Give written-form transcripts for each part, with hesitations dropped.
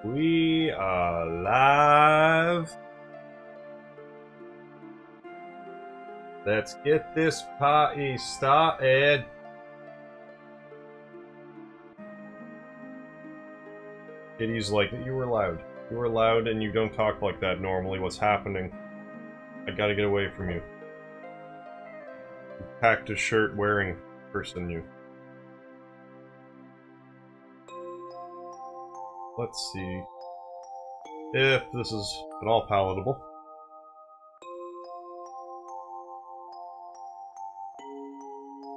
We are live. Let's get this party started. Kitty's like, you were loud. You were loud and you don't talk like that normally. What's happening? I gotta get away from you. You packed a shirt wearing person, you. Let's see if this is at all palatable.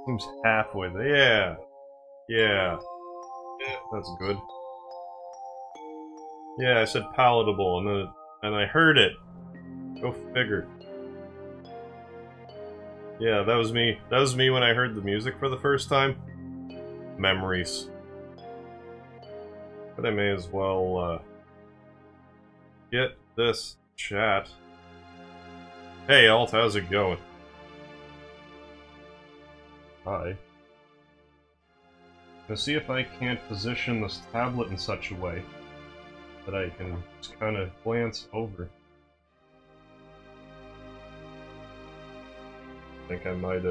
Seems halfway there. Yeah. Yeah. Yeah, that's good. Yeah, I said palatable, and I heard it. Go figure. Yeah, that was me. That was me when I heard the music for the first time. Memories. But I may as well, get this chat. Hey, Alt, how's it going? Hi. Let's see if I can't position this tablet in such a way that I can just kind of glance over. I think I might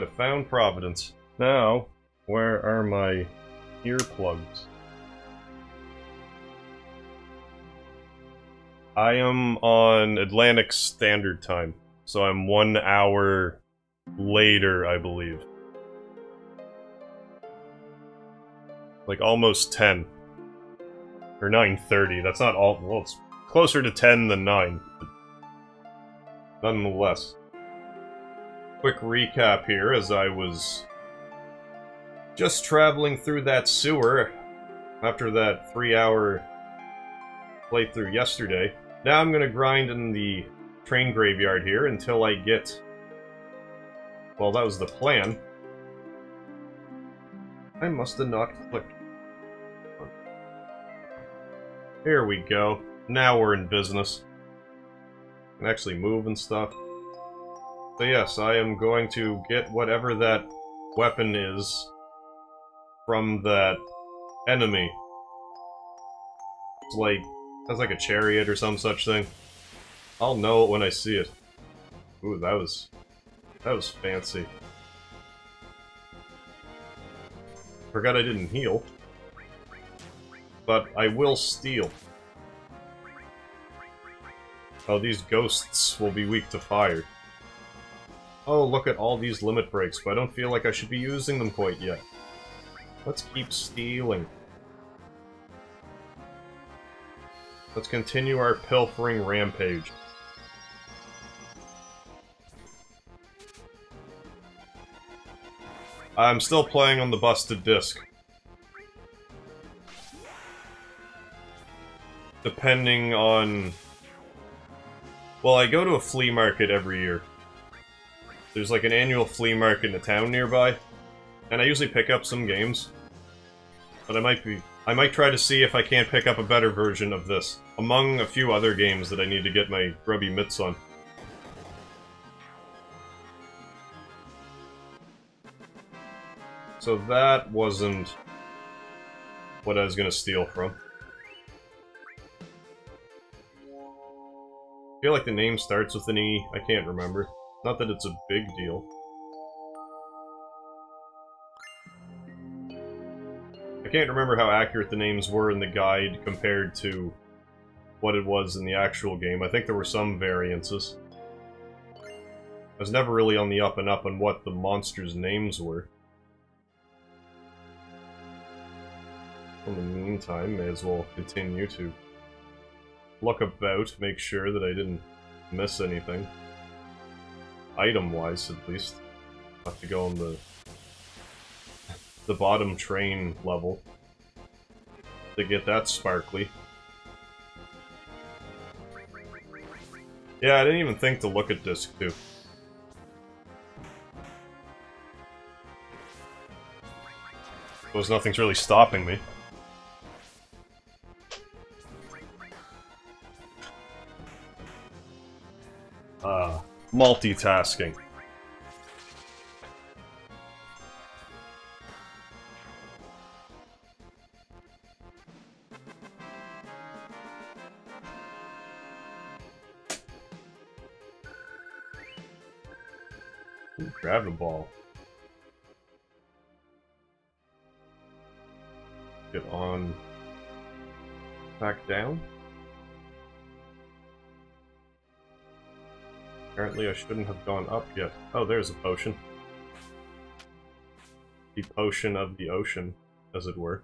have found Providence. Now, where are my earplugs? I am on Atlantic Standard Time, so I'm 1 hour later, I believe. Like almost 10. Or 9:30, that's not all, well, it's closer to 10 than 9, but nonetheless. Quick recap here, as I was just traveling through that sewer after that 3-hour playthrough yesterday. Now I'm gonna grind in the train graveyard here until I get... Well, that was the plan. I must have not clicked. Here we go. Now we're in business. Can actually move and stuff. So yes, I am going to get whatever that weapon is from that enemy. It's like, sounds like a chariot or some such thing. I'll know it when I see it. Ooh, that was fancy. Forgot I didn't heal. But I will steal. Oh, these ghosts will be weak to fire. Oh, look at all these limit breaks, but I don't feel like I should be using them quite yet. Let's keep stealing. Let's continue our pilfering rampage. I'm still playing on the busted disc. Depending on... Well, I go to a flea market every year. There's like an annual flea market in a town nearby, and I usually pick up some games. But I might try to see if I can't pick up a better version of this, among a few other games that I need to get my grubby mitts on. So that wasn't what I was gonna steal from. I feel like the name starts with an E. I can't remember. Not that it's a big deal. I can't remember how accurate the names were in the guide compared to what it was in the actual game. I think there were some variances. I was never really on the up and up on what the monsters' names were. In the meantime, may as well continue to look about, make sure that I didn't miss anything. Item-wise, at least. Have to go on the bottom train level to get that sparkly. Yeah, I didn't even think to look at Disc 2. Suppose nothing's really stopping me. Multitasking. Ooh, grab a ball. Get on. Back down. Apparently I shouldn't have gone up yet. Oh, there's a potion. The potion of the ocean, as it were.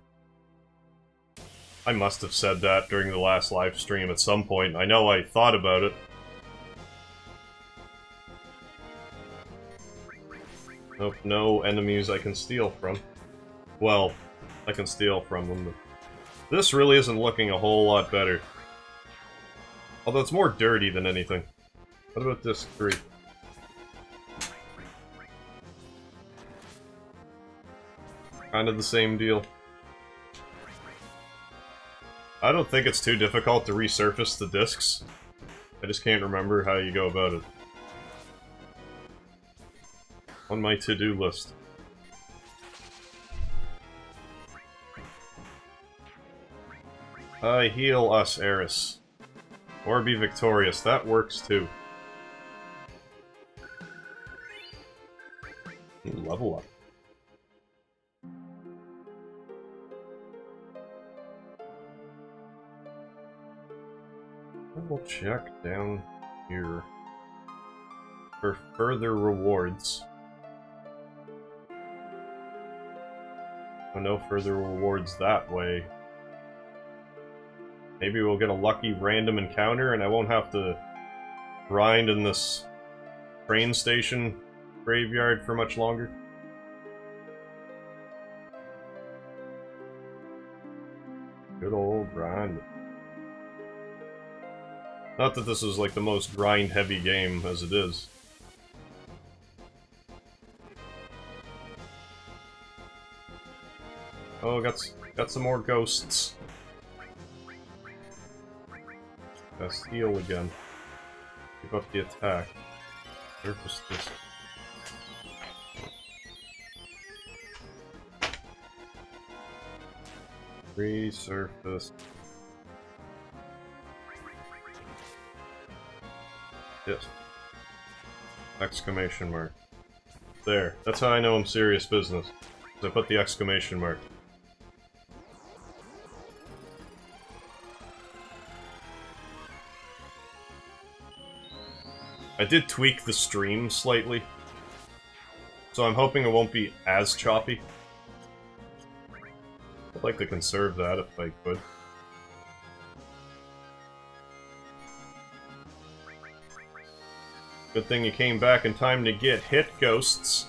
I must have said that during the last live stream at some point. I know I thought about it. Nope, no enemies I can steal from. Well, I can steal from them, but this really isn't looking a whole lot better. Although it's more dirty than anything. What about this tree? Kind of the same deal. I don't think it's too difficult to resurface the discs. I just can't remember how you go about it. On my to-do list. Heal us, Eris. Or be victorious. That works too. Level up. We'll check down here for further rewards. Oh, no further rewards that way. Maybe we'll get a lucky random encounter and I won't have to grind in this train station graveyard for much longer. Good old grind. Not that this is like the most grind-heavy game as it is. Oh, got some more ghosts. Gotta steal again. Keep up the attack. Surface this. Resurface. Yes. Exclamation mark. There. That's how I know I'm serious business. I put the exclamation mark. I did tweak the stream slightly, so I'm hoping it won't be as choppy. I'd like to conserve that if I could. Good thing you came back in time to get hit, ghosts.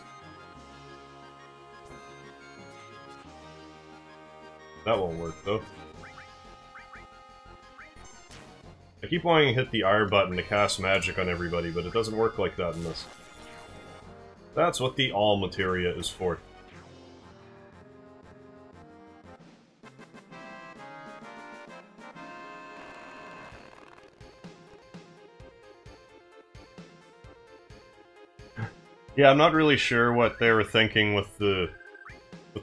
That won't work, though. I keep wanting to hit the R button to cast magic on everybody, but it doesn't work like that in this. That's what the all materia is for. Yeah, I'm not really sure what they were thinking with the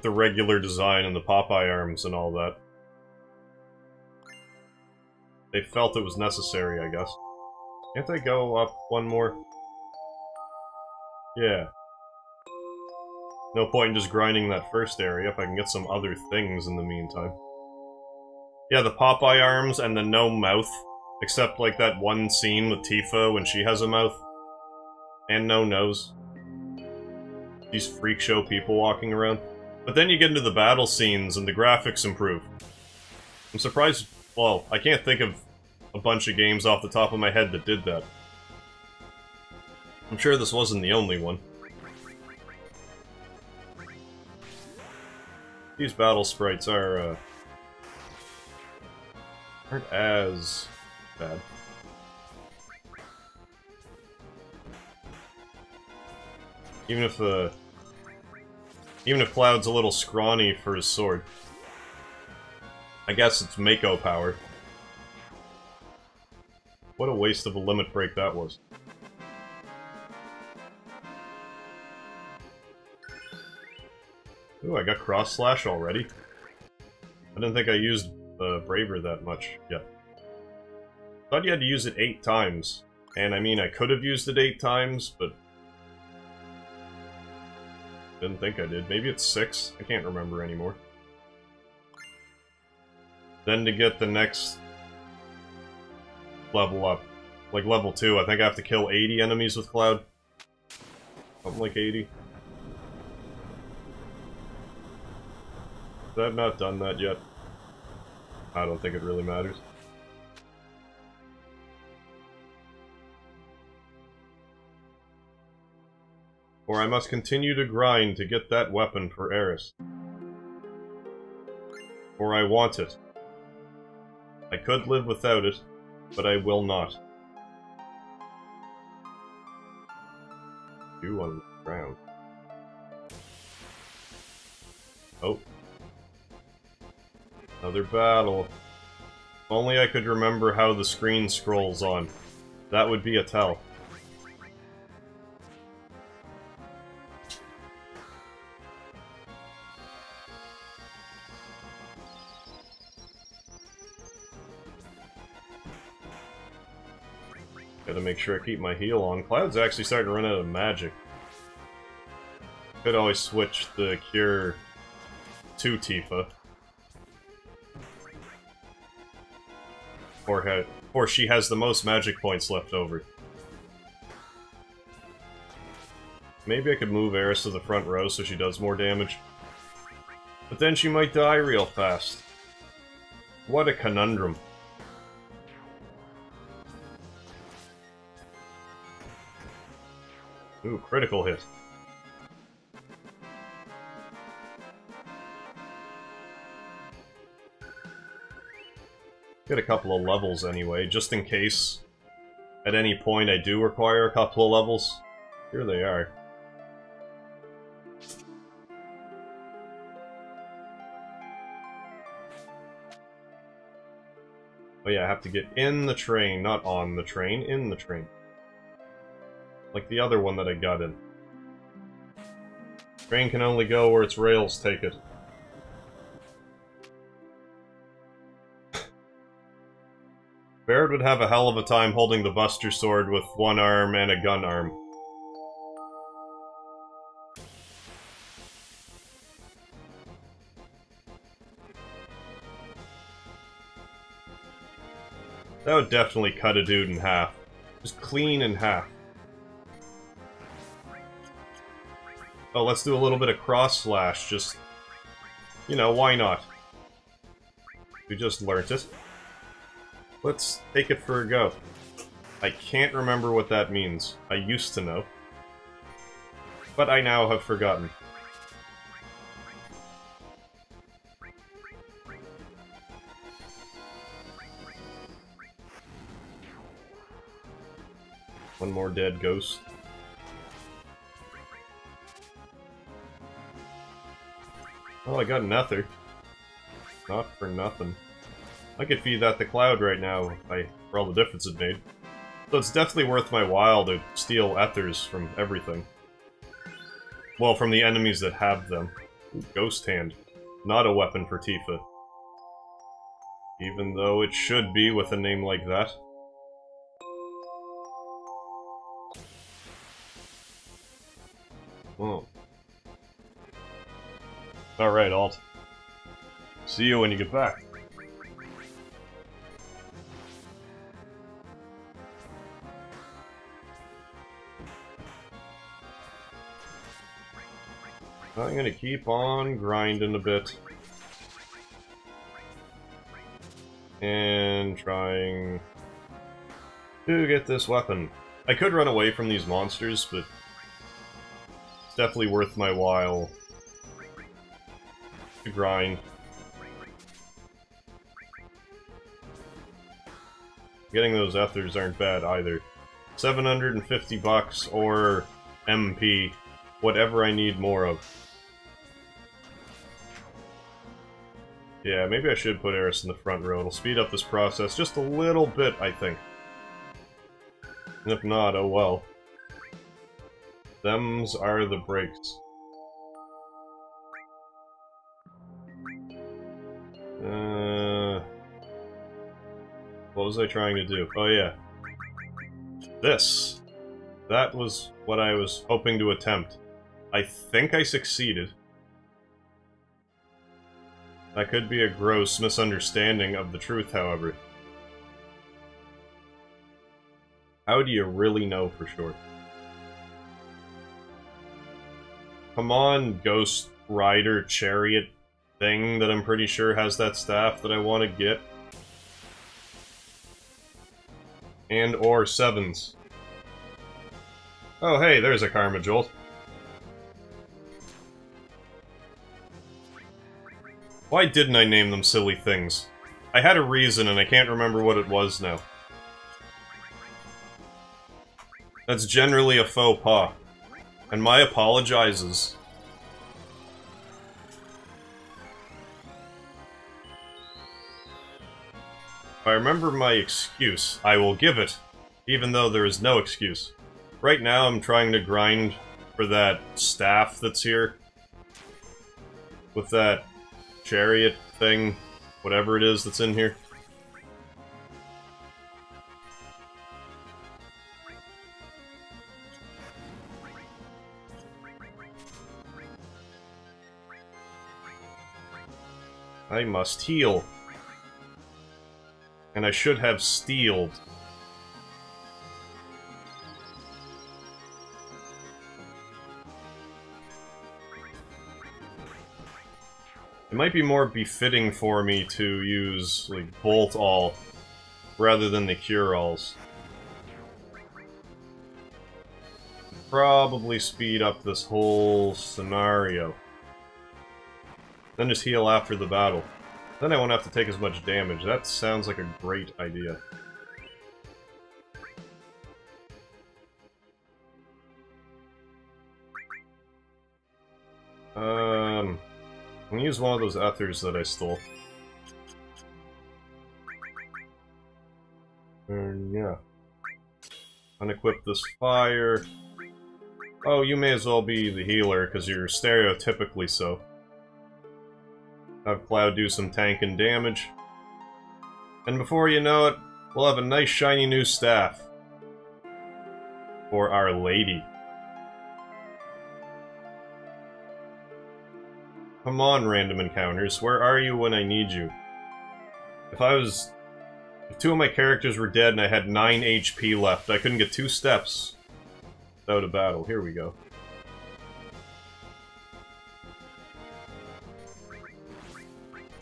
regular design and the Popeye arms and all that. They felt it was necessary, I guess. Can't I go up one more? Yeah. No point in just grinding that first area if I can get some other things in the meantime. Yeah, the Popeye arms and the no mouth. Except, like, that one scene with Tifa when she has a mouth. And no nose. These freak show people walking around. But then you get into the battle scenes and the graphics improve. I'm surprised... Well, I can't think of a bunch of games off the top of my head that did that. I'm sure this wasn't the only one. These battle sprites are, aren't as bad. Even if Cloud's a little scrawny for his sword. I guess it's Mako power. What a waste of a limit break that was. Ooh, I got cross slash already. I didn't think I used Braver that much yet. Thought you had to use it 8 times. And I mean, I could have used it 8 times, but Didn't think I did. Maybe it's 6? I can't remember anymore. Then to get the next level up, like level 2, I think I have to kill 80 enemies with Cloud. Something like 80. I've not done that yet. I don't think it really matters. Or I must continue to grind to get that weapon for Eris. Or I want it. I could live without it, but I will not. 2 on the ground. Oh. Another battle. If only I could remember how the screen scrolls on. That would be a tell. Gotta make sure I keep my heal on. Cloud's actually starting to run out of magic. Could always switch the cure to Tifa. Or she has the most magic points left over. Maybe I could move Eris to the front row so she does more damage. But then she might die real fast. What a conundrum. Ooh, critical hit. Get a couple of levels anyway, just in case at any point I do require a couple of levels. Here they are. Oh yeah, I have to get in the train, not on the train, in the train. Like the other one that I got in. Train can only go where its rails take it. Barrett would have a hell of a time holding the Buster Sword with one arm and a gun arm. That would definitely cut a dude in half. Just clean in half. Oh, let's do a little bit of cross slash, just... You know, why not? We just learnt it. Let's take it for a go. I can't remember what that means. I used to know. But I now have forgotten. One more dead ghost. Oh, I got an ether. Not for nothing. I could feed that to Cloud right now for all the difference it made. So it's definitely worth my while to steal ethers from everything. Well, from the enemies that have them. Ooh, Ghost Hand. Not a weapon for Tifa. Even though it should be with a name like that. Oh. Alright, Alt. See you when you get back. I'm gonna keep on grinding a bit. And trying to get this weapon. I could run away from these monsters, but it's definitely worth my while to grind. Getting those ethers aren't bad either. 750 bucks or MP, whatever I need more of. Yeah, maybe I should put Eris in the front row. It'll speed up this process just a little bit, I think. And if not, oh well. Thems are the breaks. What was I trying to do? Oh yeah. This. That was what I was hoping to attempt. I think I succeeded. That could be a gross misunderstanding of the truth, however. How do you really know for sure? Come on, Ghost Rider Chariot thing that I'm pretty sure has that staff that I want to get. And or sevens. Oh hey, there's a Karma Jolt. Why didn't I name them silly things? I had a reason and I can't remember what it was now. That's generally a faux pas. And my apologizes. If I remember my excuse, I will give it, even though there is no excuse. Right now I'm trying to grind for that staff that's here. With that chariot thing, whatever it is that's in here. I must heal. And I should have steeled. It might be more befitting for me to use, like, Bolt All, rather than the Cure-Alls. Probably speed up this whole scenario. Then just heal after the battle. Then I won't have to take as much damage. That sounds like a great idea. I'm gonna use one of those ethers that I stole. Yeah. Unequip this fire. Oh, you may as well be the healer, because you're stereotypically so. Have Cloud do some tanking damage. And before you know it, we'll have a nice shiny new staff. For Our Lady. Come on, random encounters. Where are you when I need you? If two of my characters were dead and I had 9 HP left, I couldn't get 2 steps without a battle. Here we go.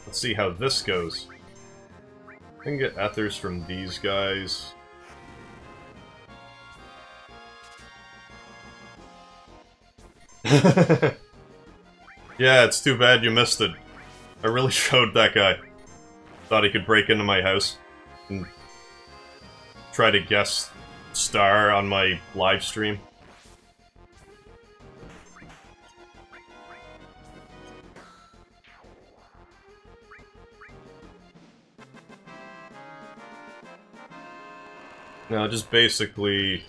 Let's see how this goes. I can get ethers from these guys. Yeah, it's too bad you missed it. I really showed that guy. Thought he could break into my house and try to guest star on my live stream. No, just basically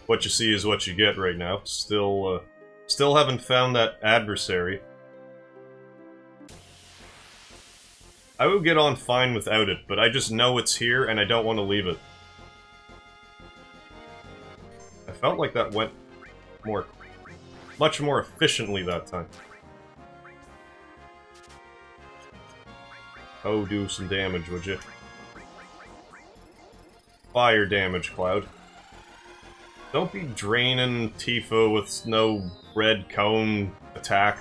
what you see is what you get right now. Still haven't found that adversary. I would get on fine without it, but I just know it's here and I don't want to leave it. I felt like that went much more efficiently that time. Oh, do some damage, would you? Fire damage, Cloud. Don't be draining Tifa with no red cone attack.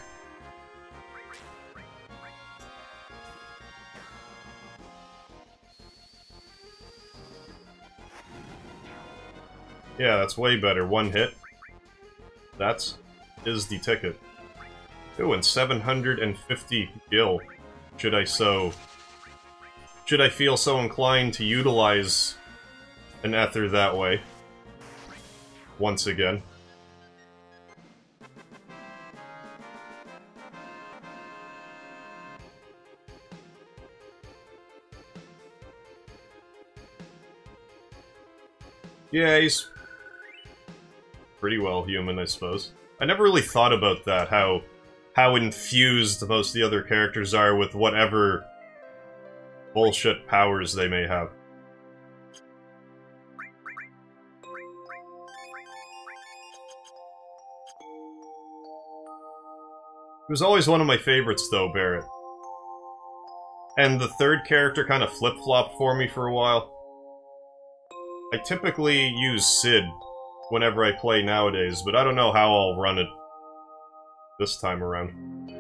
Yeah, that's way better. One hit. That is the ticket. Ooh, and 750 gil. Should I feel so inclined to utilize an ether that way. Once again. Yeah, he's pretty well human, I suppose. I never really thought about that, how infused most of the other characters are with whatever bullshit powers they may have. He was always one of my favorites, though, Barret. And the third character kind of flip-flopped for me for a while. I typically use Sid whenever I play nowadays, but I don't know how I'll run it this time around.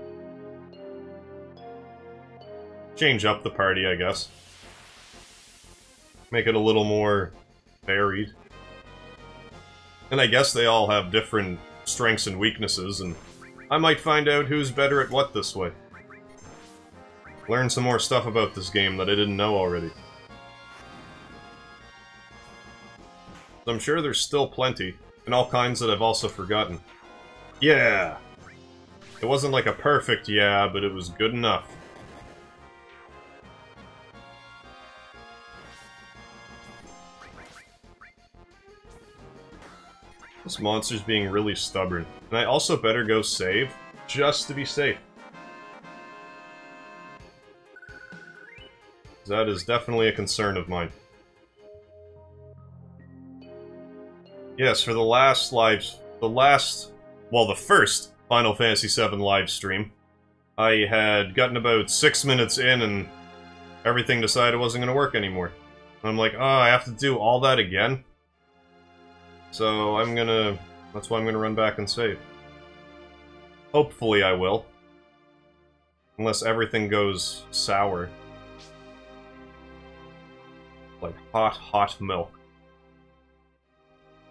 Change up the party, I guess. Make it a little more varied. And I guess they all have different strengths and weaknesses, and I might find out who's better at what this way. Learn some more stuff about this game that I didn't know already. I'm sure there's still plenty, and all kinds that I've also forgotten. Yeah! It wasn't like a perfect yeah, but it was good enough. This monster's being really stubborn. And I also better go save, just to be safe. That is definitely a concern of mine. Yes, for the first Final Fantasy VII livestream, I had gotten about 6 minutes in and everything decided it wasn't going to work anymore. And I'm like, oh, I have to do all that again? So that's why I'm gonna run back and save. Hopefully I will. Unless everything goes sour. Like hot milk.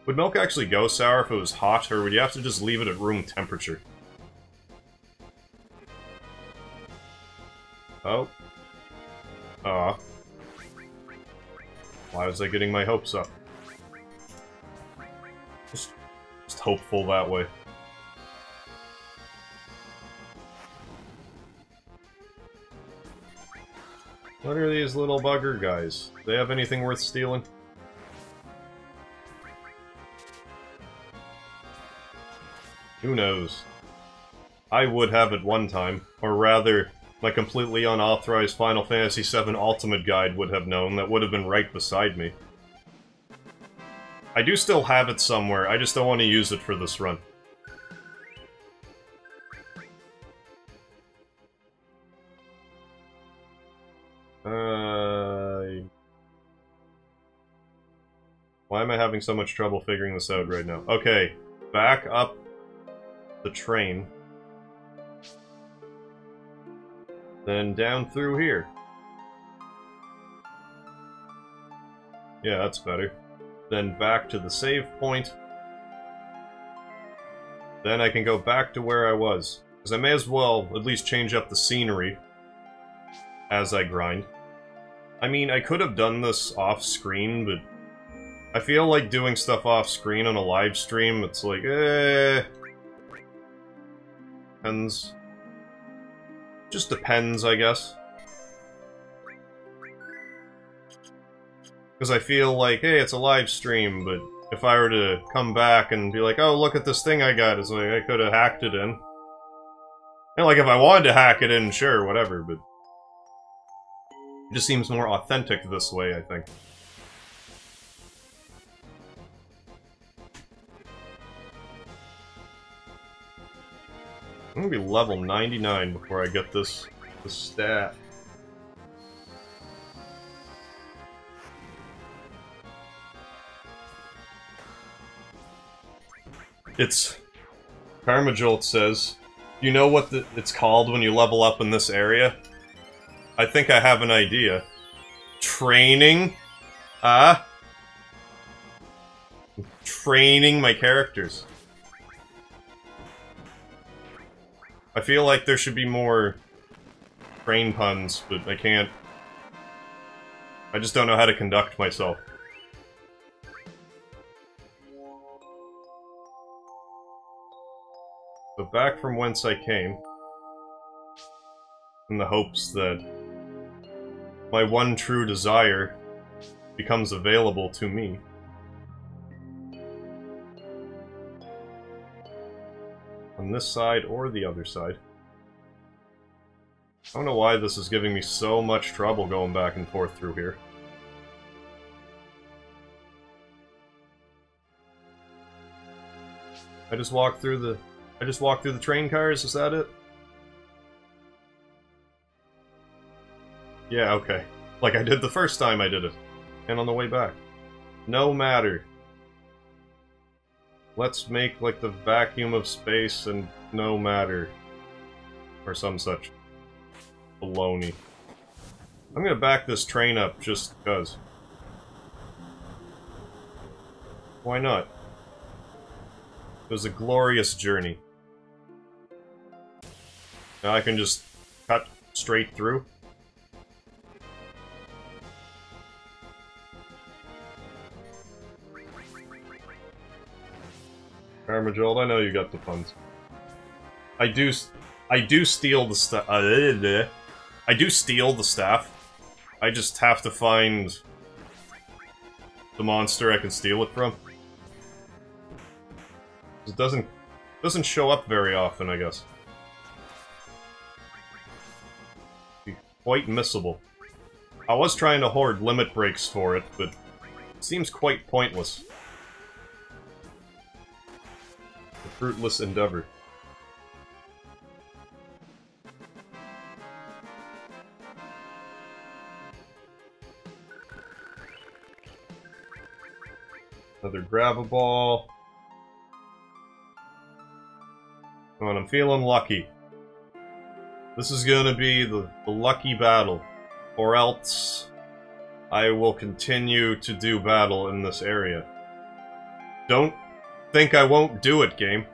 Would milk actually go sour if it was hot, or would you have to just leave it at room temperature? Oh. Why was I getting my hopes up? Just hopeful that way. What are these little bugger guys? Do they have anything worth stealing? Who knows? I would have at one time, or rather, my completely unauthorized Final Fantasy VII Ultimate Guide would have known. That would have been right beside me. I do still have it somewhere, I just don't want to use it for this run. Why am I having so much trouble figuring this out right now? Okay, back up the train. Then down through here. Yeah, that's better. Then back to the save point. Then I can go back to where I was. Because I may as well at least change up the scenery as I grind. I mean, I could have done this off-screen, but I feel like doing stuff off-screen on a live stream, it's like, depends. Just depends, I guess. Because I feel like, hey, it's a live stream, but if I were to come back and be like, oh, look at this thing I got, it's like, I could have hacked it in. And like, if I wanted to hack it in, sure, whatever, but it just seems more authentic this way, I think. I'm gonna be level 99 before I get this stat. It's... Karma Jolt says, you know what it's called when you level up in this area? I think I have an idea. Training? Training my characters. I feel like there should be more train puns, but I can't. I just don't know how to conduct myself. But back from whence I came, in the hopes that my one true desire becomes available to me. On this side or the other side. I don't know why this is giving me so much trouble going back and forth through here. I just walk through the train cars, is that it? Yeah, okay. Like I did the first time I did it. And on the way back. No matter. Let's make, like, the vacuum of space and no matter. Or some such baloney. I'm gonna back this train up just because. Why not? It was a glorious journey. Now I can just cut straight through. Armajold, I know you got the puns. I do steal the stuff. I do steal the staff. I just have to find the monster I can steal it from. It doesn't show up very often, I guess. Be quite missable. I was trying to hoard limit breaks for it, but it seems quite pointless. A fruitless endeavor. Another grab-a-ball. Come on, I'm feeling lucky. This is gonna be the lucky battle. Or else, I will continue to do battle in this area. Don't think I won't do it, game.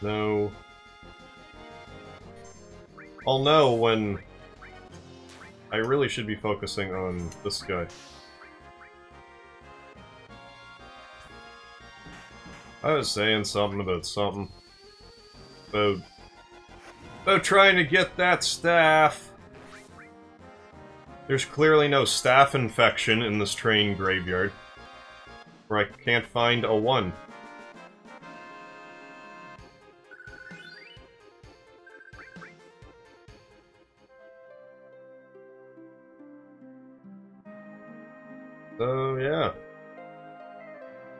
No. I'll know when I really should be focusing on this guy. I was saying something about something. About trying to get that staff. There's clearly no staff infection in this train graveyard. Where I can't find a 1. So, yeah.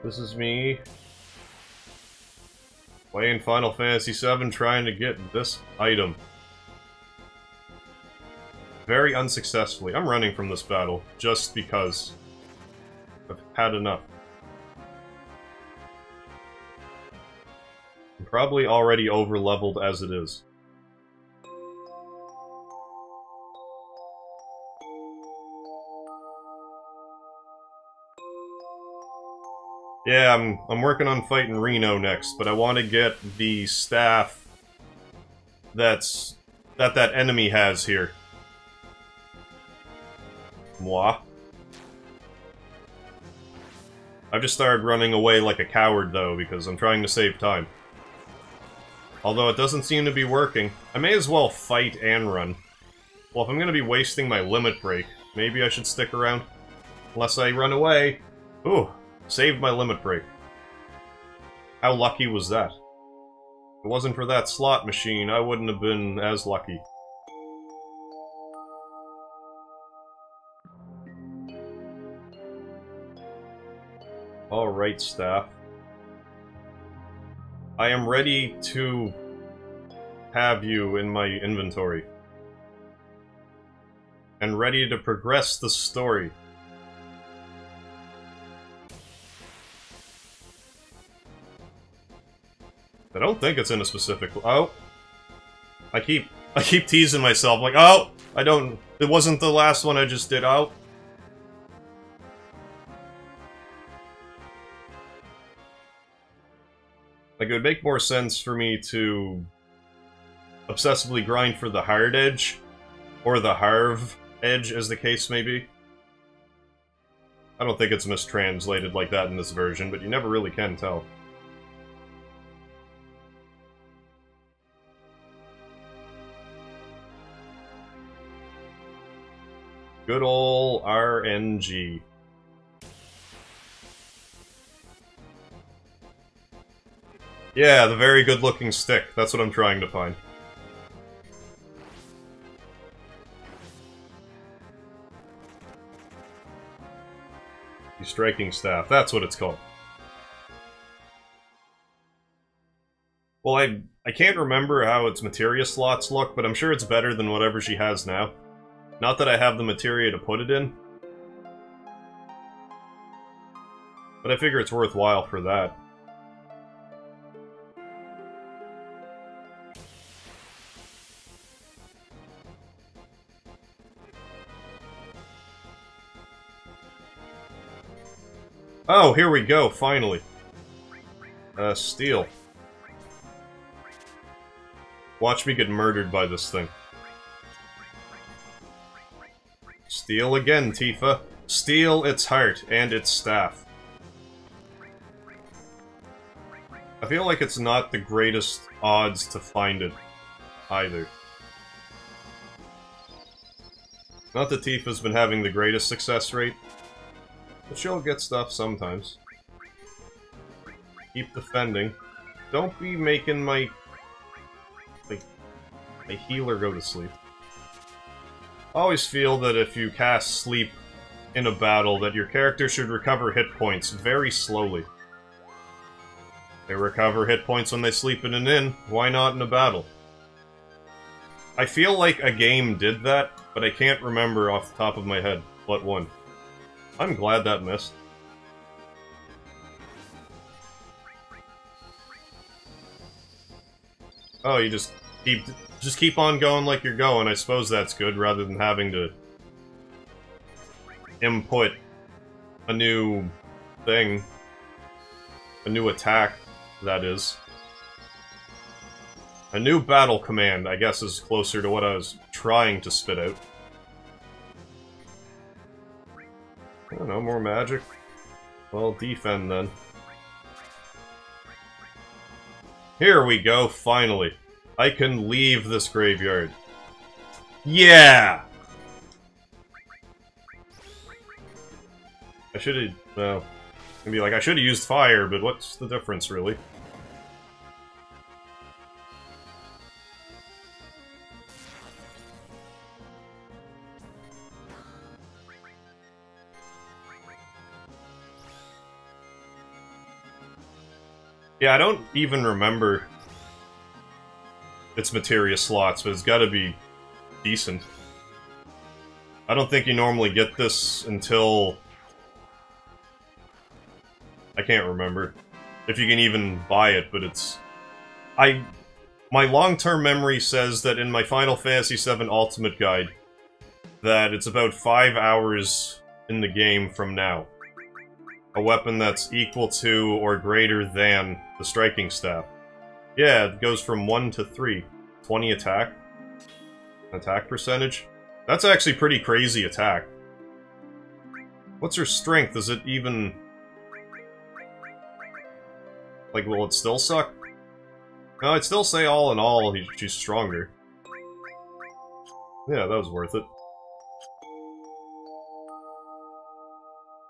This is me playing Final Fantasy VII trying to get this item. Very unsuccessfully. I'm running from this battle just because I've had enough. I'm probably already over-leveled as it is. Yeah, I'm working on fighting Reno next, but I want to get the staff that enemy has here. Moi. I've just started running away like a coward, though, because I'm trying to save time. Although it doesn't seem to be working. I may as well fight and run. Well, if I'm gonna be wasting my limit break, maybe I should stick around. Unless I run away. Ooh. Saved my limit break. How lucky was that? If it wasn't for that slot machine, I wouldn't have been as lucky. Alright, staff. I am ready to have you in my inventory. And ready to progress the story. I don't think it's in a specific... Oh! I keep teasing myself, like, oh! It wasn't the last one I just did, oh! Like, it would make more sense for me to obsessively grind for the hard edge, or the Harv edge, as the case may be. I don't think it's mistranslated like that in this version, but you never really can tell. Good ol' RNG. Yeah, the very good-looking stick. That's what I'm trying to find. The striking staff. That's what it's called. Well, I can't remember how its materia slots look, but I'm sure it's better than whatever she has now. Not that I have the materia to put it in. But I figure it's worthwhile for that. Oh, here we go, finally. Steel. Watch me get murdered by this thing. Steal again, Tifa. Steal its heart and its staff. I feel like it's not the greatest odds to find it, either. Not that Tifa's been having the greatest success rate, but she'll get stuff sometimes. Keep defending. Don't be making my healer go to sleep. I always feel that if you cast sleep in a battle, that your character should recover hit points very slowly. They recover hit points when they sleep in an inn, why not in a battle? I feel like a game did that, but I can't remember off the top of my head what one. I'm glad that missed. Oh, you just keep on going like you're going. I suppose that's good, rather than having to input a new thing. A new attack, that is. A new battle command, I guess, is closer to what I was trying to spit out. I don't know, more magic? Well, defend then. Here we go, finally. I can leave this graveyard. Yeah! I should've... well... I'd be like, I should've used fire, but what's the difference, really? Yeah, I don't even remember its materia slots, but it's gotta be decent. I don't think you normally get this until... I can't remember if you can even buy it, but it's... My long-term memory says that in my Final Fantasy VII Ultimate Guide, that it's about 5 hours in the game from now. A weapon that's equal to or greater than the striking staff. Yeah, it goes from 1 to 3. 20 attack. Attack percentage. That's actually pretty crazy attack. What's her strength? Is it even... like, will it still suck? No, I'd still say all in all, she's stronger. Yeah, that was worth it.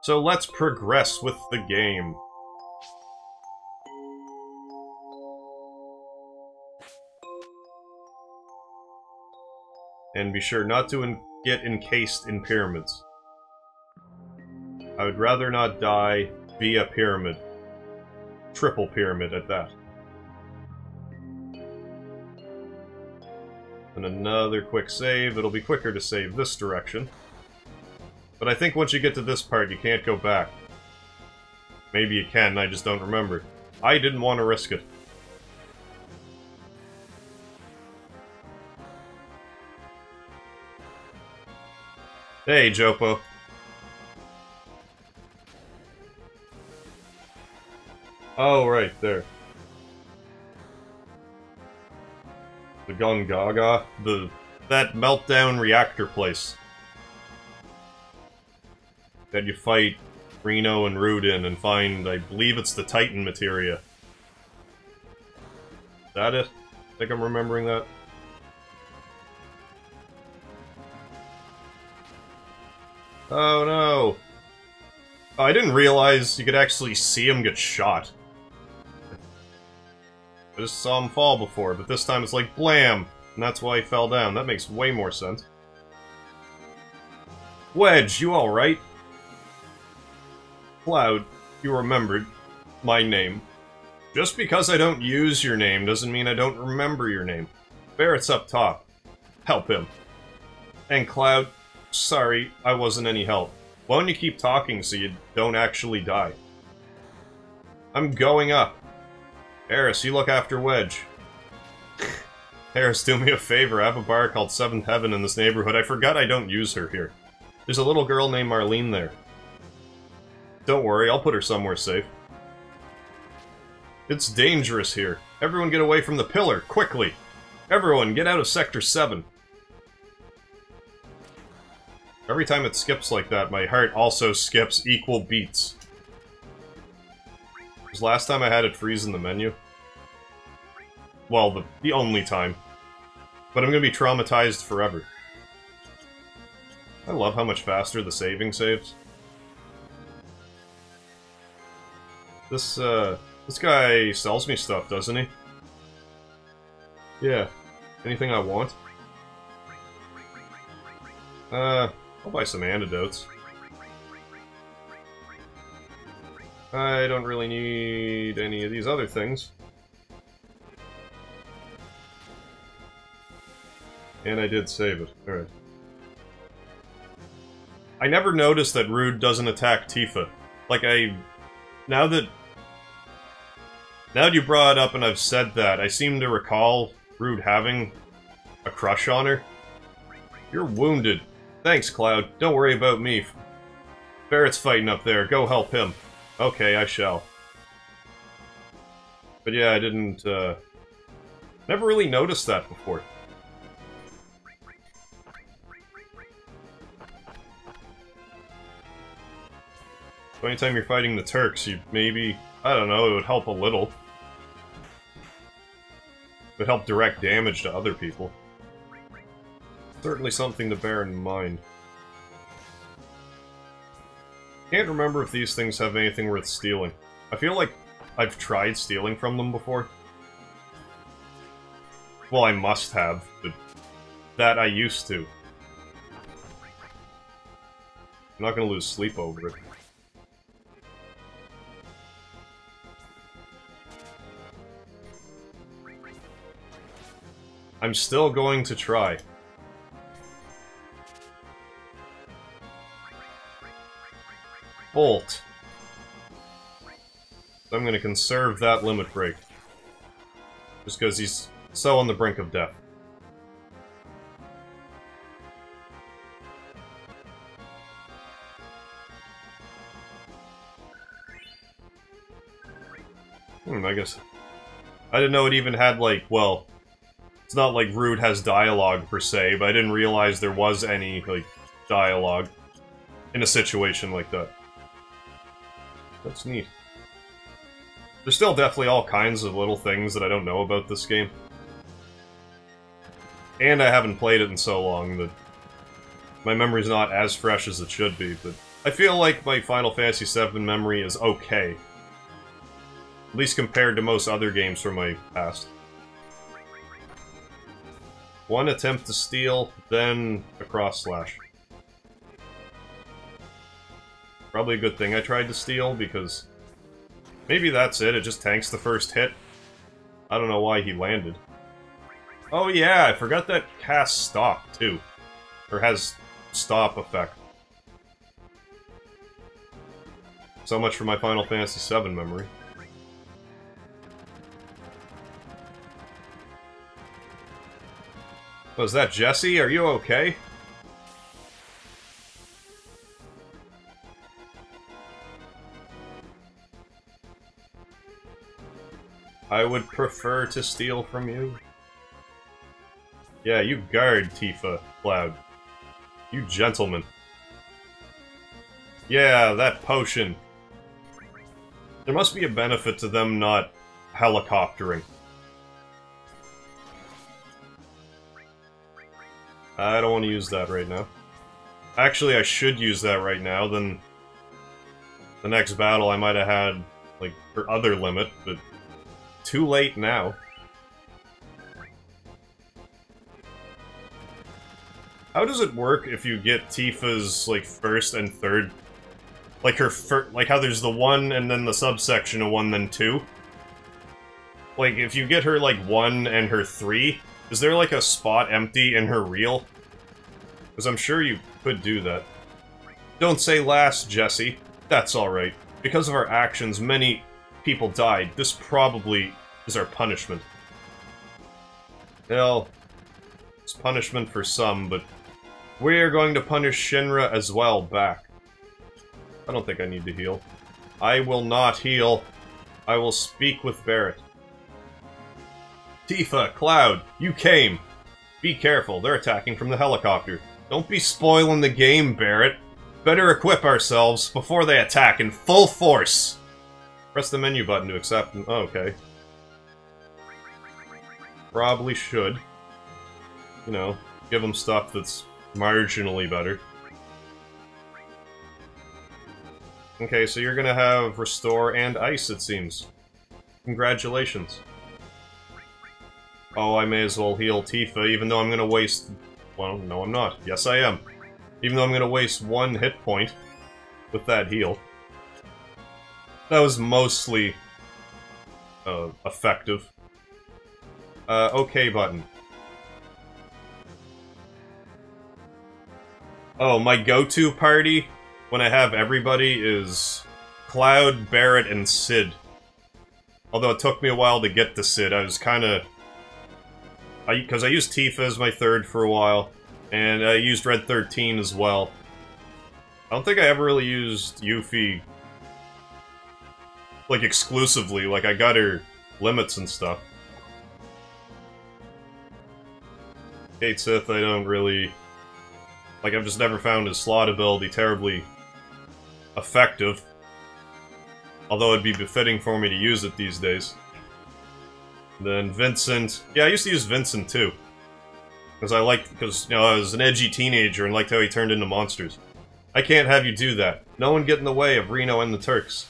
So let's progress with the game. And be sure not to get encased in pyramids. I would rather not die via pyramid. Triple pyramid at that. And another quick save. It'll be quicker to save this direction. But I think once you get to this part, you can't go back. Maybe you can, I just don't remember. I didn't want to risk it. Hey, Jopo. Oh, right, there. The Gongaga? That meltdown reactor place. That you fight Reno and Rude in and find, I believe it's the Titan materia. Is that it? I think I'm remembering that. Oh no! Oh, I didn't realize you could actually see him get shot. I just saw him fall before, but this time it's like blam! And that's why he fell down. That makes way more sense. Wedge, you alright? Cloud, you remembered my name. Just because I don't use your name doesn't mean I don't remember your name. Barrett's up top. Help him. And Cloud, sorry, I wasn't any help. Why don't you keep talking so you don't actually die? I'm going up. Eris, you look after Wedge. Eris, do me a favor. I have a bar called Seventh Heaven in this neighborhood. I forgot I don't use her here. There's a little girl named Marlene there. Don't worry, I'll put her somewhere safe. It's dangerous here. Everyone get away from the pillar, quickly! Everyone, get out of Sector 7. Every time it skips like that, my heart also skips equal beats. Was last time I had it freeze in the menu. Well, the only time. But I'm gonna be traumatized forever. I love how much faster the saving saves. This guy sells me stuff, doesn't he? Yeah. Anything I want? I'll buy some antidotes. I don't really need any of these other things. And I did save it. Alright. I never noticed that Rude doesn't attack Tifa. Like, now that you brought it up and I've said that, I seem to recall Rude having a crush on her. You're wounded. Thanks, Cloud. Don't worry about me. Barrett's fighting up there. Go help him. Okay, I shall. But yeah, I didn't, never really noticed that before. So anytime you're fighting the Turks, you maybe, I don't know, it would help a little. It would help direct damage to other people. Certainly something to bear in mind. Can't remember if these things have anything worth stealing. I feel like I've tried stealing from them before. Well, I must have, but that I used to. I'm not gonna lose sleep over it. I'm still going to try. Bolt. I'm gonna conserve that limit break. Just because he's so on the brink of death. I guess... I didn't know it even had, like, well... It's not like Rude has dialogue, per se, but I didn't realize there was any, like, dialogue in a situation like that. That's neat. There's still definitely all kinds of little things that I don't know about this game. And I haven't played it in so long that my memory's not as fresh as it should be, but I feel like my Final Fantasy VII memory is okay. At least compared to most other games from my past. One attempt to steal, then a cross slash. Probably a good thing I tried to steal, because maybe that's it, it just tanks the first hit. I don't know why he landed. Oh yeah, I forgot that casts stop, too. Or has stop effect. So much for my Final Fantasy VII memory. Was that Jesse? Are you okay? I would prefer to steal from you. Yeah, you guard, Tifa, Cloud. You gentleman. Yeah, that potion. There must be a benefit to them not helicoptering. I don't want to use that right now. Actually, I should use that right now, then the next battle I might have had, like, for other limit, but too late now. How does it work if you get Tifa's, like, first and third? Like, her like how there's the 1 and then the subsection of 1, then 2? Like, if you get her, like, 1 and her 3, is there, like, a spot empty in her reel? Because I'm sure you could do that. Don't say last, Jesse. That's alright. Because of our actions, many people died. This probably is our punishment. Hell, it's punishment for some, but we're going to punish Shinra as well back. I don't think I need to heal. I will not heal. I will speak with Barret. Tifa, Cloud, you came! Be careful, they're attacking from the helicopter. Don't be spoiling the game, Barret. Better equip ourselves before they attack in full force! Press the menu button to accept. Oh, okay. Probably should. You know, give them stuff that's marginally better. Okay, so you're gonna have Restore and Ice, it seems. Congratulations. Oh, I may as well heal Tifa, even though I'm gonna waste... Well, no I'm not. Yes I am. Even though I'm gonna waste 1 hit point with that heal. That was mostly... effective. OK button. Oh, my go-to party, when I have everybody, is Cloud, Barret, and Sid. Although it took me a while to get to Sid, I was kinda... Because I used Tifa as my third for a while, and I used Red 13 as well. I don't think I ever really used Yuffie, like, exclusively. Like, I got her limits and stuff. Kate Sith, I don't really... Like, I've just never found his slot ability terribly effective. Although it'd be befitting for me to use it these days. Then Vincent... Yeah, I used to use Vincent too. Because you know, I was an edgy teenager and liked how he turned into monsters. I can't have you do that. No one get in the way of Reno and the Turks.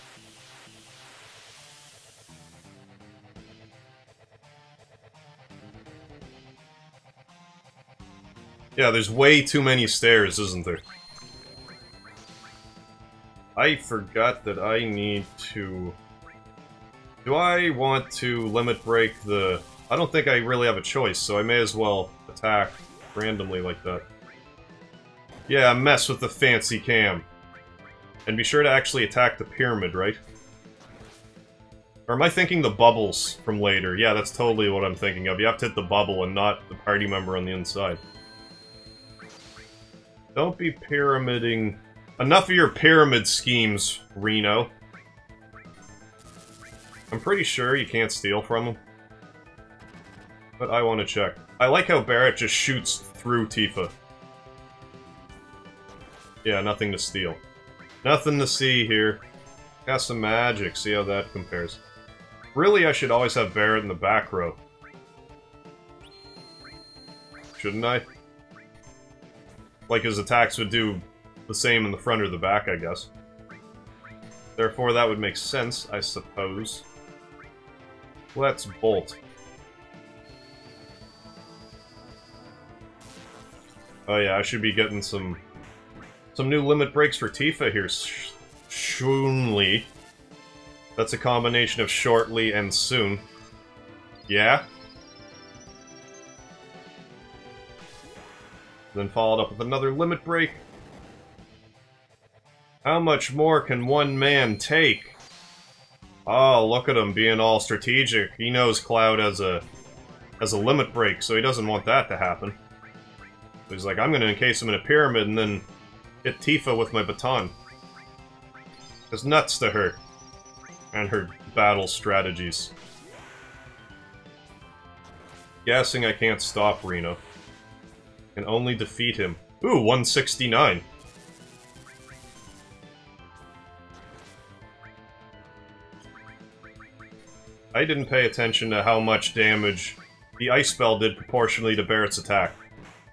Yeah, there's way too many stairs, isn't there? I forgot that I need to... Do I want to limit break the... I don't think I really have a choice, so I may as well attack randomly like that. Yeah, mess with the fancy cam. And be sure to actually attack the pyramid, right? Or am I thinking the bubbles from later? Yeah, that's totally what I'm thinking of. You have to hit the bubble and not the party member on the inside. Don't be pyramiding... Enough of your pyramid schemes, Reno. I'm pretty sure you can't steal from them. But I want to check. I like how Barret just shoots through Tifa. Yeah, nothing to steal. Nothing to see here. Got some magic, see how that compares. Really, I should always have Barret in the back row. Shouldn't I? Like his attacks would do the same in the front or the back, I guess. Therefore, that would make sense, I suppose. Let's bolt. Oh yeah, I should be getting some new limit breaks for Tifa here soonly. That's a combination of shortly and soon. Yeah? Then followed up with another limit break. How much more can one man take? Oh, look at him being all strategic. He knows Cloud has a limit break, so he doesn't want that to happen. So he's like, I'm gonna encase him in a pyramid and then hit Tifa with my baton. It's nuts to her. And her battle strategies. Guessing I can't stop Reno. Can only defeat him. Ooh, 169. I didn't pay attention to how much damage the ice spell did proportionally to Barret's attack.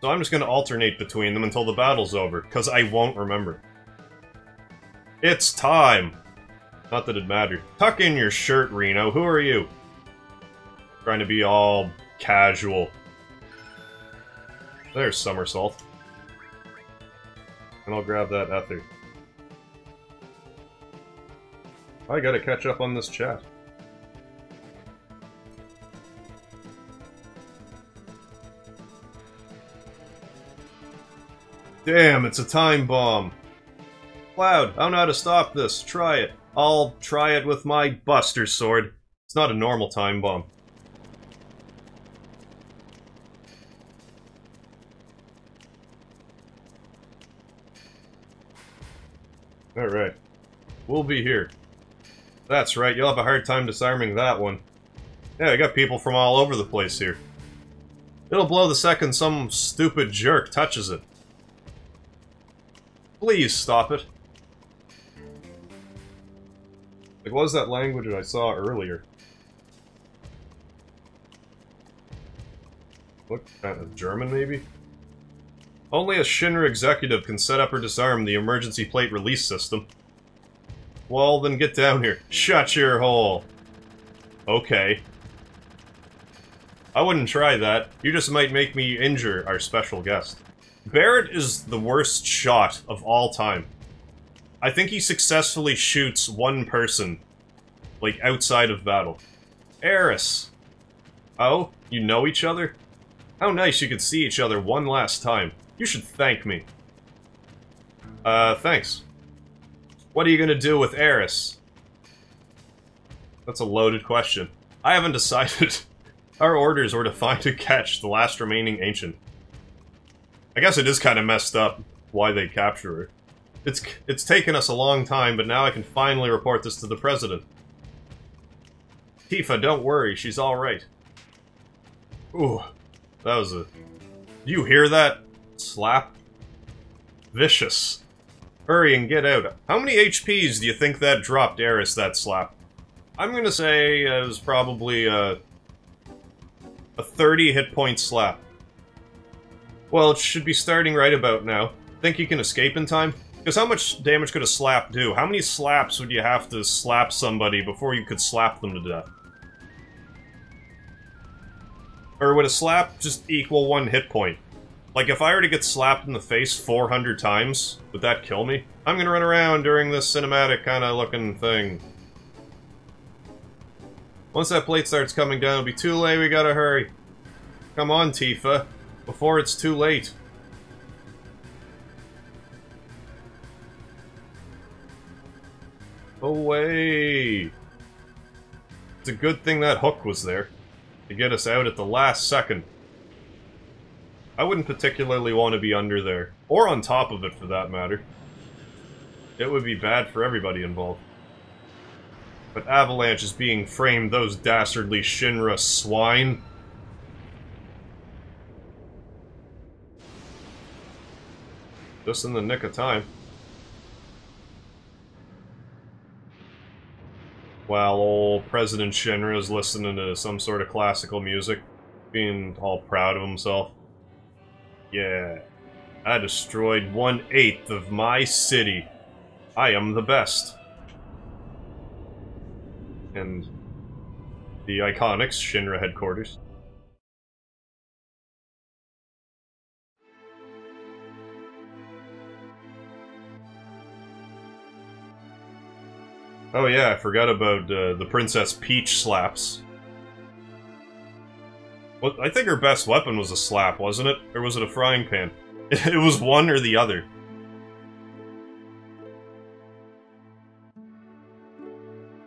So I'm just gonna alternate between them until the battle's over, because I won't remember. It's time! Not that it mattered. Tuck in your shirt, Reno. Who are you? Trying to be all casual. There's Somersault. And I'll grab that ether. I gotta catch up on this chat. Damn, it's a time bomb. Cloud, I don't know how to stop this. Try it. I'll try it with my Buster Sword. It's not a normal time bomb. Alright. We'll be here. That's right, you'll have a hard time disarming that one. Yeah, I got people from all over the place here. It'll blow the second some stupid jerk touches it. Please stop it. Like, what was that language that I saw earlier? What kind of German, maybe? Only a Shinra executive can set up or disarm the emergency plate release system. Well, then get down here. Shut your hole! Okay. I wouldn't try that. You just might make me injure our special guest. Barrett is the worst shot of all time. I think he successfully shoots one person, like, outside of battle. Eris! Oh? You know each other? How nice you could see each other one last time. You should thank me. Thanks. What are you gonna do with Eris? That's a loaded question. I haven't decided. Our orders were to find and catch the last remaining ancient. I guess it is kind of messed up why they capture her. It's taken us a long time, but now I can finally report this to the president. Tifa, don't worry, she's alright. Ooh, that was a... Do you hear that? Slap? Vicious. Hurry and get out. How many HPs do you think that dropped Eris, that slap? I'm gonna say it was probably a 30 hit point slap. Well, it should be starting right about now. Think you can escape in time? Because how much damage could a slap do? How many slaps would you have to slap somebody before you could slap them to death? Or would a slap just equal 1 hit point? Like, if I were to get slapped in the face 400 times, would that kill me? I'm gonna run around during this cinematic kind of looking thing. Once that plate starts coming down, it'll be too late, we gotta hurry. Come on, Tifa. Before it's too late. Away! It's a good thing that hook was there, to get us out at the last second. I wouldn't particularly want to be under there, or on top of it for that matter. It would be bad for everybody involved. But Avalanche is being framed, those dastardly Shinra swine. Just in the nick of time. While old President Shinra is listening to some sort of classical music, being all proud of himself. Yeah, I destroyed 1/8 of my city. I am the best. And the Iconics, Shinra headquarters. Oh yeah, I forgot about the Princess Peach slaps. Well, I think her best weapon was a slap, wasn't it? Or was it a frying pan? It was one or the other.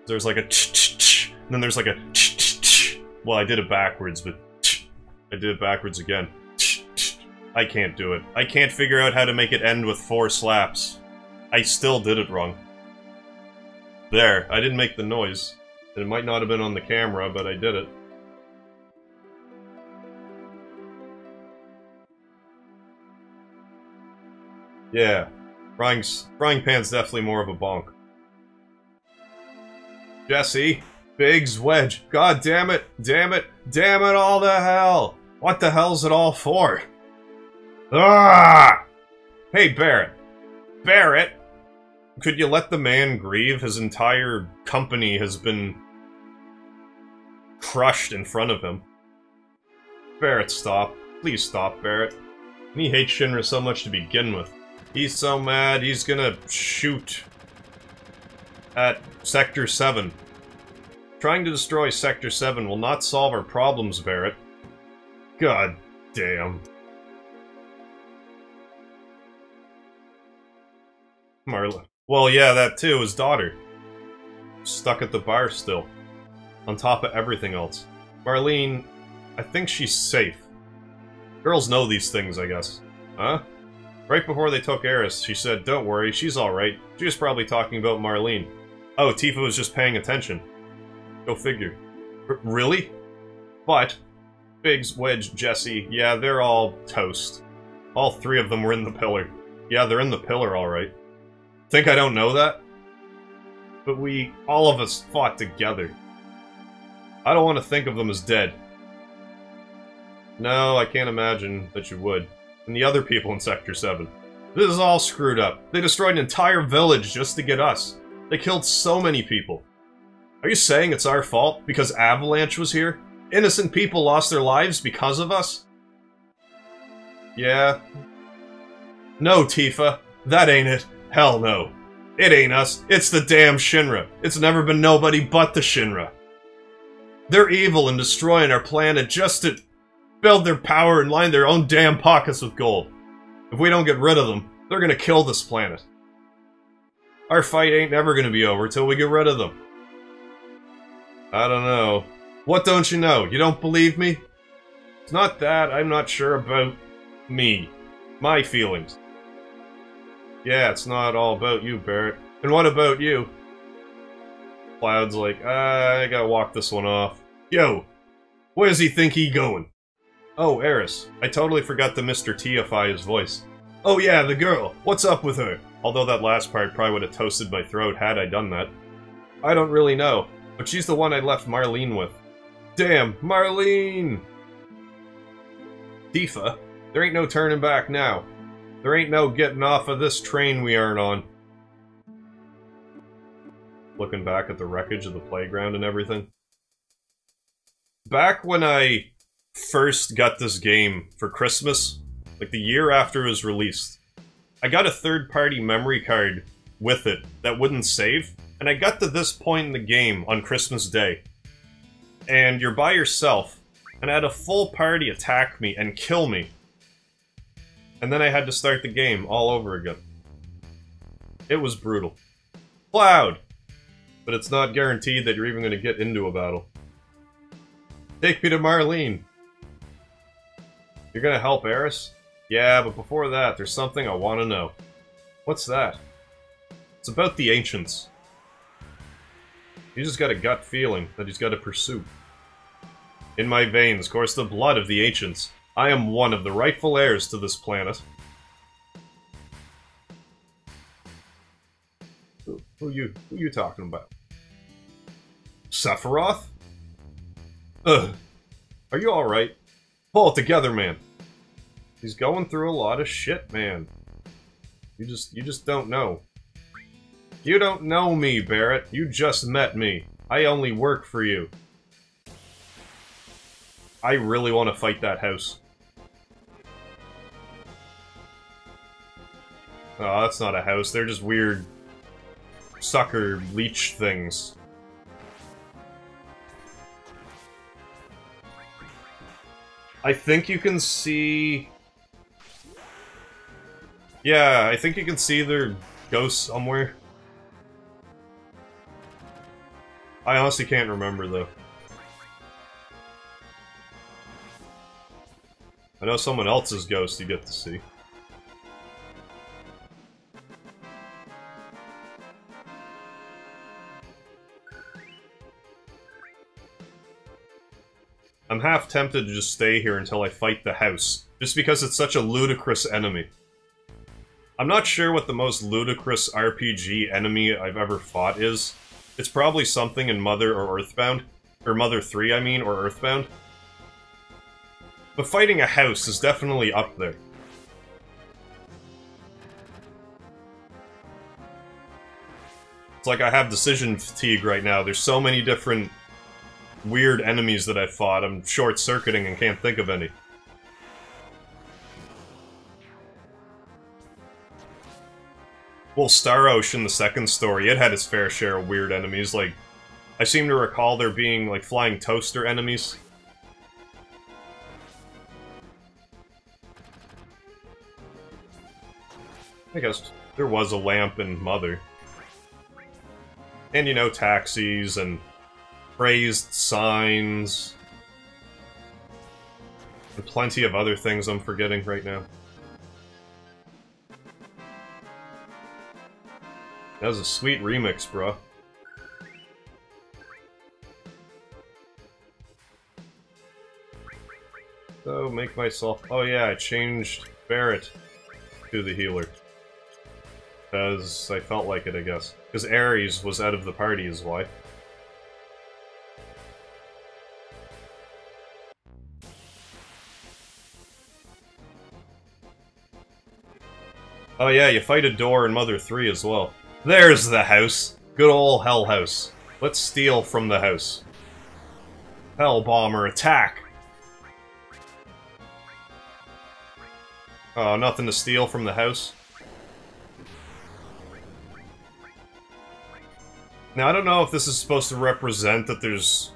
There's like a ch-ch-ch, and then there's like a ch-ch-ch. Well, I did it backwards, but I did it backwards again. I can't do it. I can't figure out how to make it end with 4 slaps. I still did it wrong. There, I didn't make the noise. It might not have been on the camera, but I did it. Yeah, frying pan's definitely more of a bonk. Jesse, Biggs, Wedge, god damn it, damn it, damn it all to hell! What the hell's it all for? Ah! Hey, Barrett. Barrett! Could you let the man grieve? His entire company has been crushed in front of him. Barrett, stop. Please stop, Barrett. And he hates Shinra so much to begin with. He's so mad, he's gonna shoot at Sector 7. Trying to destroy Sector 7 will not solve our problems, Barrett. God damn. Marlene. Well, yeah, that too, his daughter. Stuck at the bar still. On top of everything else. Marlene, I think she's safe. Girls know these things, I guess. Huh? Right before they took Eris, she said, "Don't worry, she's alright." She was probably talking about Marlene. Oh, Tifa was just paying attention. Go figure. Really? But, Biggs, Wedge, Jesse, yeah, they're all toast. All three of them were in the pillar. Yeah, they're in the pillar, alright. Think I don't know that? But all of us fought together. I don't want to think of them as dead. No, I can't imagine that you would. And the other people in Sector 7. This is all screwed up. They destroyed an entire village just to get us. They killed so many people. Are you saying it's our fault because Avalanche was here? Innocent people lost their lives because of us? Yeah. No, Tifa. That ain't it. Hell no. It ain't us. It's the damn Shinra. It's never been nobody but the Shinra. They're evil and destroying our planet just to build their power and line their own damn pockets with gold. If we don't get rid of them, they're gonna kill this planet. Our fight ain't never gonna be over till we get rid of them. I don't know. What don't you know? You don't believe me? It's not that I'm not sure about me. My feelings. Yeah, it's not all about you, Barrett. And what about you? Cloud's like, I gotta walk this one off. Yo! Where does he think he going? Oh, Eris. I totally forgot to Mr. T-ify his voice. Oh yeah, the girl. What's up with her? Although that last part probably would have toasted my throat had I done that. I don't really know, but she's the one I left Marlene with. Damn, Marlene! Tifa, there ain't no turning back now. There ain't no getting off of this train we aren't on. Looking back at the wreckage of the playground and everything. Back when I first got this game for Christmas, like the year after it was released, I got a third-party memory card with it that wouldn't save, and I got to this point in the game on Christmas Day. And you're by yourself, and I had a full party attack me and kill me. And then I had to start the game all over again. It was brutal. Cloud! But it's not guaranteed that you're even going to get into a battle. Take me to Marlene! You're gonna help Eris? Yeah, but before that, there's something I want to know. What's that? It's about the Ancients. He just got a gut feeling that he's got to pursue. In my veins course the blood of the Ancients. I am one of the rightful heirs to this planet. Who you talking about? Sephiroth? Ugh. Are you alright? Pull it together, man. He's going through a lot of shit, man. You just don't know. You don't know me, Barrett. You just met me. I only work for you. I really want to fight that house. Oh, that's not a house. They're just weird sucker leech things. I think you can see... Yeah, I think you can see their ghosts somewhere. I honestly can't remember, though. I know someone else's ghost you get to see. I'm half tempted to just stay here until I fight the house, just because it's such a ludicrous enemy. I'm not sure what the most ludicrous RPG enemy I've ever fought is. It's probably something in Mother or Earthbound. Or Mother 3, I mean, or Earthbound. But fighting a house is definitely up there. It's like I have decision fatigue right now. There's so many different weird enemies that I've fought. I'm short-circuiting and can't think of any. Well, Star Ocean, the second story, it had its fair share of weird enemies. Like, I seem to recall there being, like, flying toaster enemies. I guess There was a lamp in Mother. And, you know, taxis and praised signs. And plenty of other things I'm forgetting right now. That was a sweet remix, bro. So, make myself... Oh yeah, I changed Barrett to the healer. Because I felt like it, I guess. Because Ares was out of the party is why. Oh yeah, you fight a door in Mother 3 as well. There's the house! Good ol' Hell House. Let's steal from the house. Hell Bomber, attack! Oh, nothing to steal from the house? Now, I don't know if this is supposed to represent that there's...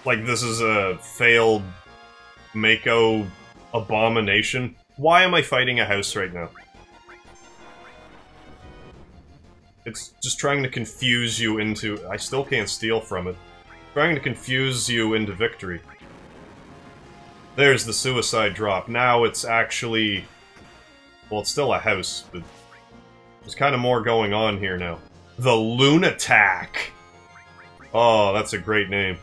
like, this is a failed Mako abomination. Why am I fighting a house right now? It's just trying to confuse you into... I still can't steal from it. Trying to confuse you into victory. There's the suicide drop. Now it's actually... well, it's still a house, but... there's kind of more going on here now. The Lunatic! Oh, that's a great name.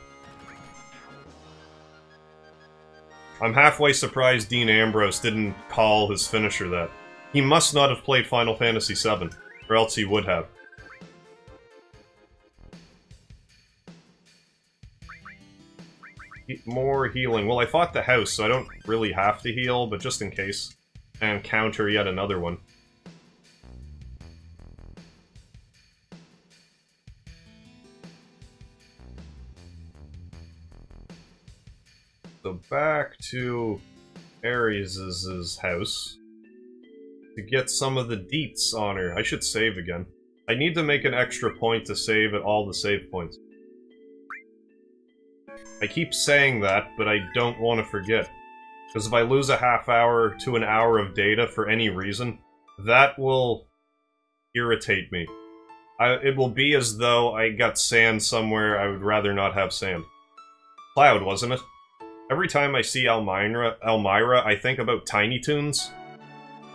I'm halfway surprised Dean Ambrose didn't call his finisher that. He must not have played Final Fantasy VII, or else he would have. More healing. Well, I fought the house, so I don't really have to heal, but just in case. And counter yet another one. So back to Ares' house. To get some of the deets on her. I should save again. I need to make an extra point to save at all the save points. I keep saying that, but I don't want to forget. Because if I lose a half hour to an hour of data for any reason, that will irritate me. It will be as though I got sand somewhere I would rather not have sand. Cloud, wasn't it? Every time I see Elmira, I think about Tiny Toons.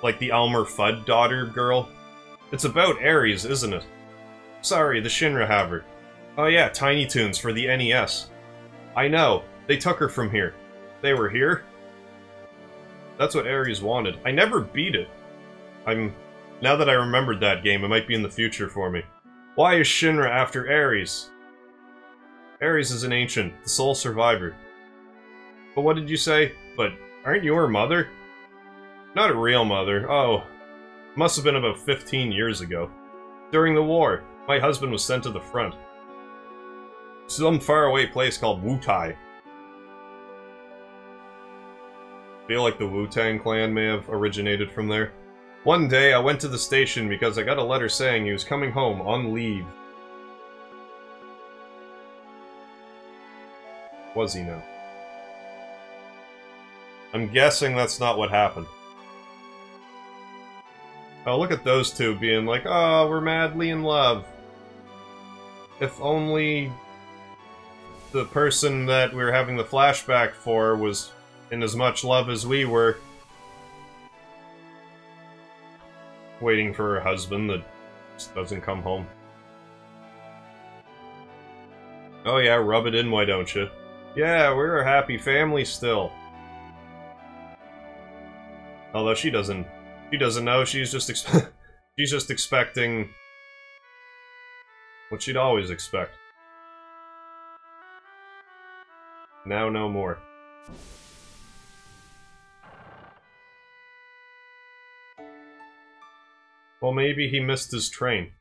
Like the Elmer Fudd daughter girl. It's about Ares, isn't it? Sorry, the Shinra have her. Oh yeah, Tiny Toons for the NES. I know, they took her from here. They were here? That's what Ares wanted. I never beat it. Now that I remembered that game, it might be in the future for me. Why is Shinra after Ares? Ares is an ancient, the sole survivor. But what did you say? But aren't you her mother? Not a real mother. Oh, must have been about 15 years ago. During the war, my husband was sent to the front. Some faraway place called Wutai. Feel like the Wu-Tang Clan may have originated from there. One day I went to the station because I got a letter saying he was coming home on leave. Was he now? I'm guessing that's not what happened. Oh, look at those two being like, oh, we're madly in love. If only the person that we were having the flashback for was in as much love as we were. Waiting for her husband that just doesn't come home. Oh yeah, rub it in, why don't you? Yeah, we're a happy family still. Although she doesn't know, she's just she's just expecting what she'd always expect. Now no more. Well, maybe he missed his train.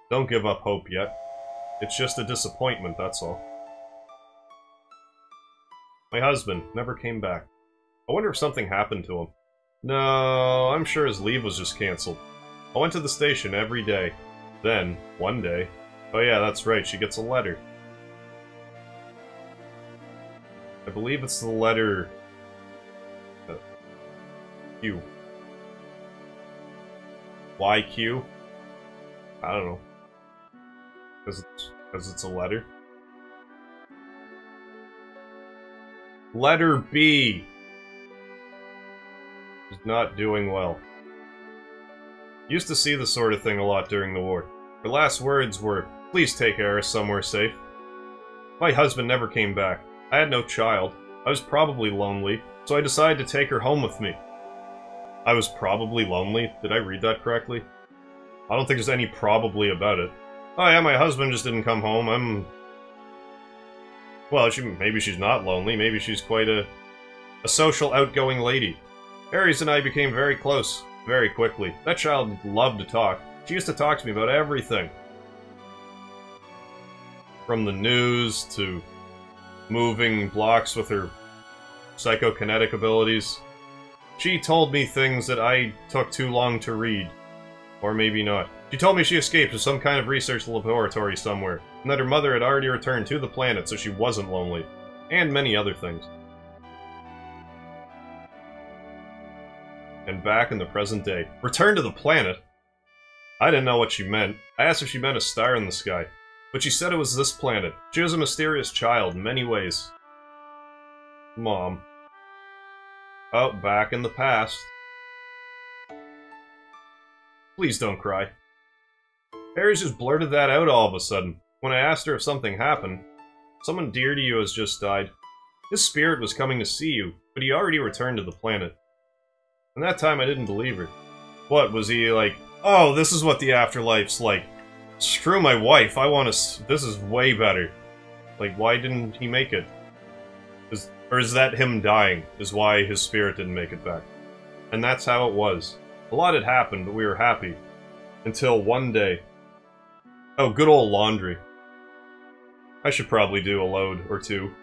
Don't give up hope yet. It's just a disappointment, that's all. My husband never came back. I wonder if something happened to him. No, I'm sure his leave was just cancelled. I went to the station every day. Then, one day... Oh yeah, that's right, she gets a letter. I believe it's the letter... Q. YQ? I don't know. Because it's a letter. Letter B. Is not doing well. Used to see this sort of thing a lot during the war. Her last words were, "Please take Eris somewhere safe." My husband never came back. I had no child. I was probably lonely, so I decided to take her home with me. I was probably lonely? Did I read that correctly? I don't think there's any probably about it. Oh yeah, my husband just didn't come home. Well, maybe she's not lonely. Maybe she's quite a social, outgoing lady. Ares and I became very close, very quickly. That child loved to talk. She used to talk to me about everything. From the news to moving blocks with her psychokinetic abilities. She told me things that I took too long to read. Or maybe not. She told me she escaped to some kind of research laboratory somewhere, and that her mother had already returned to the planet so she wasn't lonely. And many other things. And back in the present day. Return to the planet? I didn't know what she meant. I asked if she meant a star in the sky. But she said it was this planet. She was a mysterious child in many ways. Mom. Oh, back in the past. Please don't cry. Ares just blurted that out all of a sudden. When I asked her if something happened. Someone dear to you has just died. His spirit was coming to see you, but he already returned to the planet. And that time I didn't believe her. What, was he like, oh, this is what the afterlife's like. Screw my wife, this is way better. Like, why didn't he make it? Or is that him dying, is why his spirit didn't make it back? And that's how it was. A lot had happened, but we were happy. Until one day. Oh, good old laundry. I should probably do a load or two.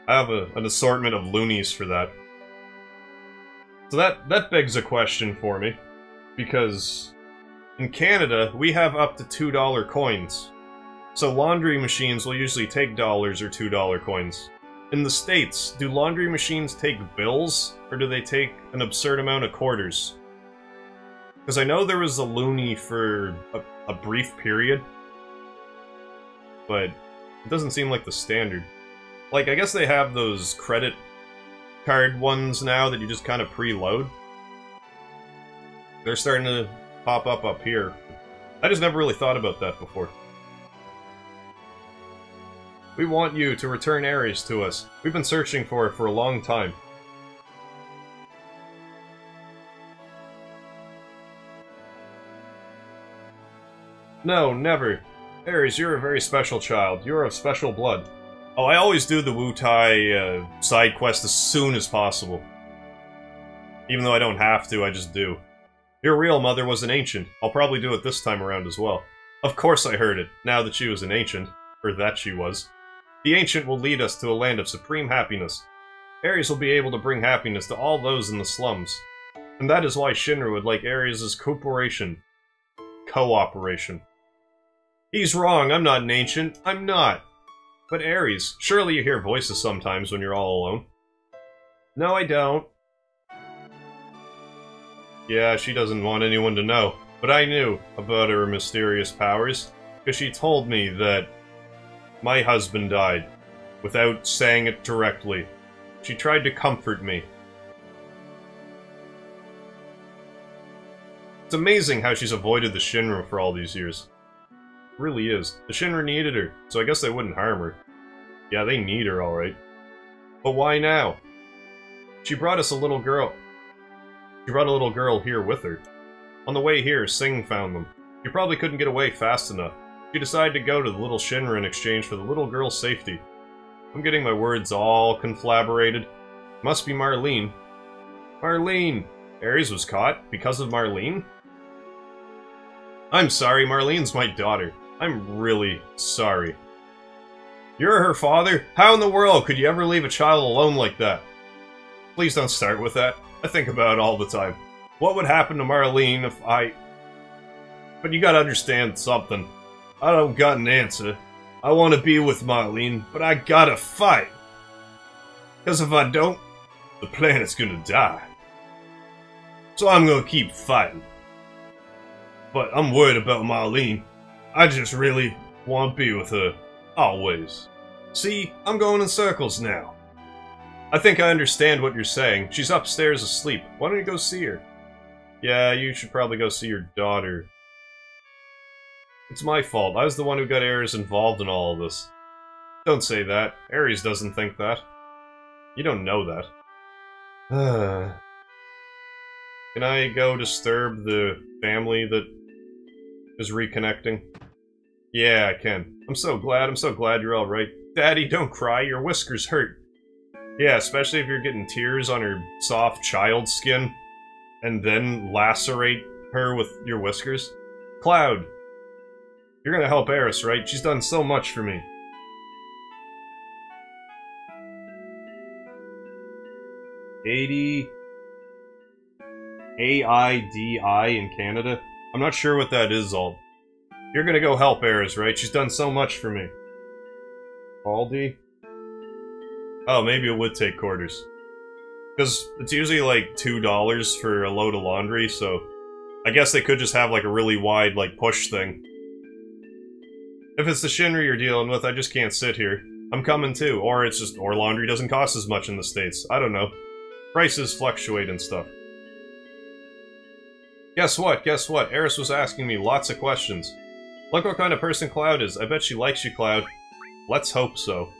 I have an assortment of loonies for that. So that begs a question for me. Because in Canada, we have up to $2 coins. So laundry machines will usually take dollars or $2 coins. In the States, do laundry machines take bills, or do they take an absurd amount of quarters? Because I know there was a loonie for a brief period, but it doesn't seem like the standard. Like, I guess they have those credit card ones now that you just kind of preload. They're starting to pop up here. I just never really thought about that before. We want you to return Ares to us. We've been searching for her for a long time. No, never. Ares, you're a very special child. You're of special blood. Oh, I always do the Wu-Tai side quest as soon as possible. Even though I don't have to, I just do. Your real mother was an ancient. I'll probably do it this time around as well. Of course I heard it, now that she was an ancient. Or that she was. The ancient will lead us to a land of supreme happiness. Ares will be able to bring happiness to all those in the slums. And that is why Shinra would like Ares' cooperation. Cooperation. He's wrong, I'm not an ancient. I'm not. But Ares, surely you hear voices sometimes when you're all alone. No, I don't. Yeah, she doesn't want anyone to know, but I knew about her mysterious powers, because she told me that my husband died, without saying it directly. She tried to comfort me. It's amazing how she's avoided the Shinra for all these years. It really is. The Shinra needed her, so I guess they wouldn't harm her. Yeah, they need her, alright. But why now? She brought us a little girl. She brought a little girl here with her. On the way here, Singh found them. She probably couldn't get away fast enough. She decided to go to the little Shinra in exchange for the little girl's safety. I'm getting my words all conflaborated. Must be Marlene. Marlene! Ares was caught because of Marlene? I'm sorry, Marlene's my daughter. I'm really sorry. You're her father? How in the world could you ever leave a child alone like that? Please don't start with that. I think about it all the time. What would happen to Marlene if I... But you gotta understand something. I don't got an answer. I want to be with Marlene, but I gotta fight. Because if I don't, the planet's gonna die. So I'm gonna keep fighting. But I'm worried about Marlene. I just really want to be with her. Always. See, I'm going in circles now. I think I understand what you're saying. She's upstairs asleep. Why don't you go see her? Yeah, you should probably go see your daughter. It's my fault. I was the one who got Ares involved in all of this. Don't say that. Ares doesn't think that. You don't know that. Can I go disturb the family that is reconnecting? Yeah, I can. I'm so glad you're alright. Daddy, don't cry, your whiskers hurt. Yeah, especially if you're getting tears on her soft child skin, and then lacerate her with your whiskers. Cloud, you're gonna help Eris, right? She's done so much for me. AIDI in Canada? I'm not sure what that is, Alt. You're gonna go help Eris, right? She's done so much for me. Aldi? Oh, maybe it would take quarters. Because it's usually like $2 for a load of laundry, so I guess they could just have like a really wide like push thing. If it's the Shinra you're dealing with, I just can't sit here. I'm coming too, or it's just, or laundry doesn't cost as much in the States. I don't know. Prices fluctuate and stuff. Guess what? Guess what? Eris was asking me lots of questions. Look what kind of person Cloud is. I bet she likes you, Cloud. Let's hope so.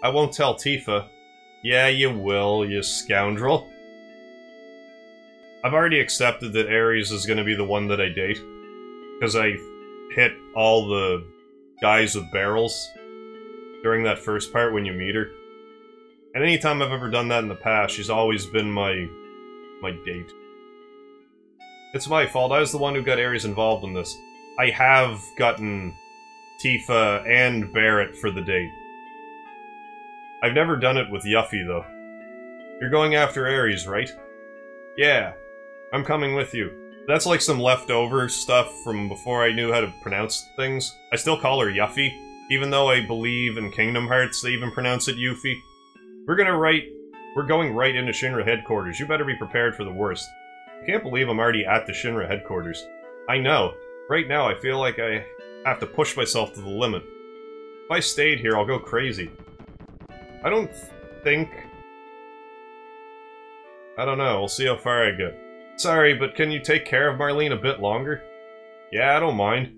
I won't tell Tifa. Yeah, you will, you scoundrel. I've already accepted that Ares is gonna be the one that I date. Because I hit all the guys with barrels during that first part when you meet her. And anytime I've ever done that in the past, she's always been my date. It's my fault. I was the one who got Ares involved in this. I have gotten Tifa and Barrett for the date. I've never done it with Yuffie, though. You're going after Ares, right? Yeah. I'm coming with you. That's like some leftover stuff from before I knew how to pronounce things. I still call her Yuffie, even though I believe in Kingdom Hearts they even pronounce it Yuffie. We're going right into Shinra headquarters. You better be prepared for the worst. I can't believe I'm already at the Shinra headquarters. I know. Right now, I feel like I have to push myself to the limit. If I stayed here, I'll go crazy. I don't know, we'll see how far I get. Sorry, but can you take care of Marlene a bit longer? Yeah, I don't mind.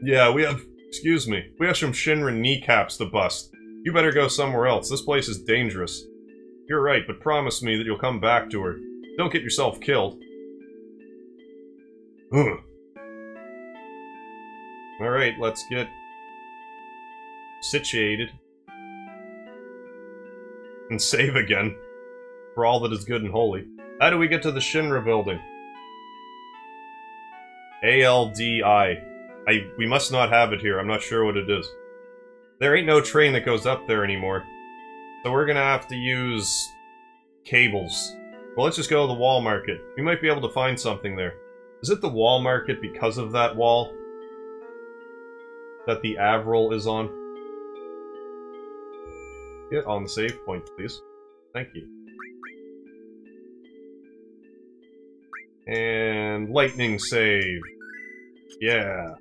Yeah, we have some Shinra kneecaps to bust. You better go somewhere else, this place is dangerous. You're right, but promise me that you'll come back to her. Don't get yourself killed. Ugh. Alright, let's get situated. And save again. For all that is good and holy. How do we get to the Shinra building? ALDI. We must not have it here, I'm not sure what it is. There ain't no train that goes up there anymore. So we're gonna have to use cables. Well, let's just go to the wall market. We might be able to find something there. Is it the wall market because of that wall? That the Avril is on? Get on the save point, please. Thank you. And lightning save. Yeah.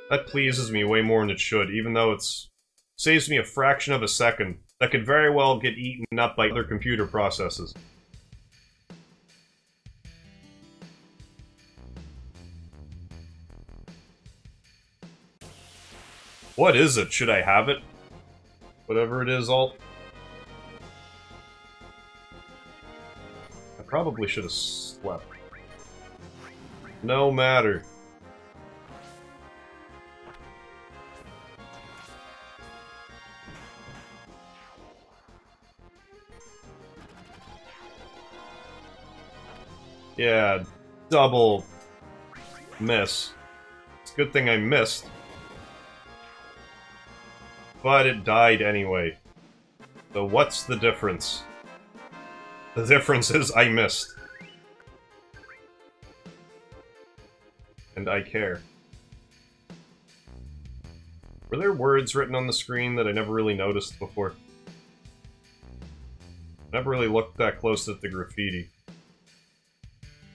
That pleases me way more than it should, even though it's saves me a fraction of a second. That could very well get eaten up by other computer processes. What is it? Should I have it? Whatever it is, Alt. I probably should have slept. No matter. Yeah, double miss. It's a good thing I missed. But it died anyway. So what's the difference? The difference is I missed. And I care. Were there words written on the screen that I never really noticed before? Never really looked that close at the graffiti.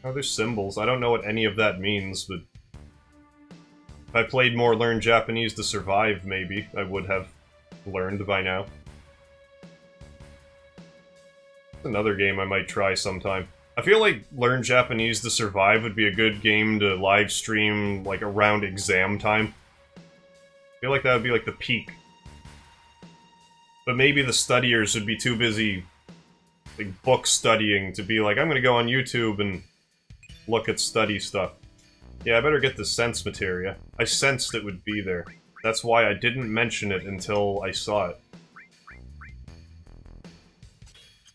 Oh, there's symbols. I don't know what any of that means, but... If I played more Learn Japanese to Survive, maybe, I would have learned by now. Another game I might try sometime. I feel like Learn Japanese to Survive would be a good game to live stream, like, around exam time. I feel like that would be, like, the peak. But maybe the studiers would be too busy, like, book studying to be like, I'm gonna go on YouTube and look at study stuff. Yeah, I better get the sense materia. I sensed it would be there. That's why I didn't mention it until I saw it.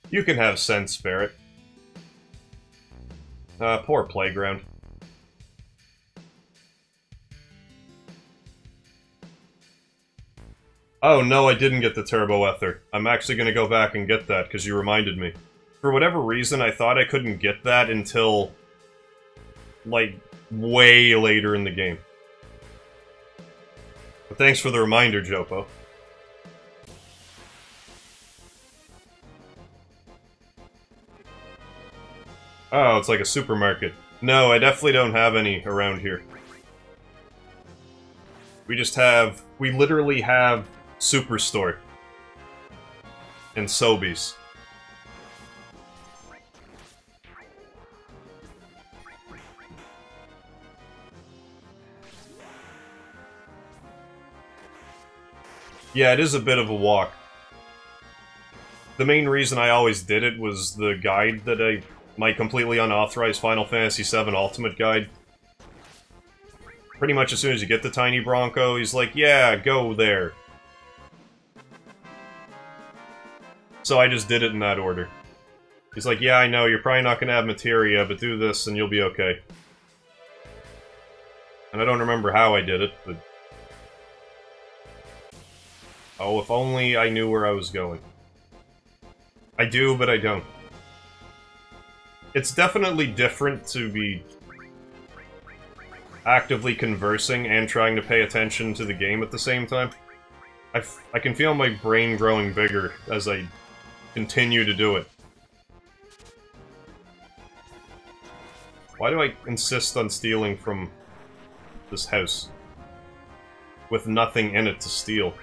You can have sense, Barret. Poor playground. Oh no, I didn't get the Turbo Ether. I'm actually gonna go back and get that, because you reminded me. For whatever reason, I thought I couldn't get that until... like, way later in the game. But thanks for the reminder, Jopo. Oh, it's like a supermarket. No, I definitely don't have any around here. We just have... we literally have Superstore. And Sobeys. Yeah, it is a bit of a walk. The main reason I always did it was the guide that my completely unauthorized Final Fantasy VII Ultimate guide. Pretty much as soon as you get the Tiny Bronco, he's like, yeah, go there. So I just did it in that order. He's like, yeah, I know, you're probably not gonna have materia, but do this and you'll be okay. And I don't remember how I did it, but... oh, if only I knew where I was going. I do, but I don't. It's definitely different to be actively conversing and trying to pay attention to the game at the same time. I can feel my brain growing bigger as I continue to do it. Why do I insist on stealing from this house? With nothing in it to steal.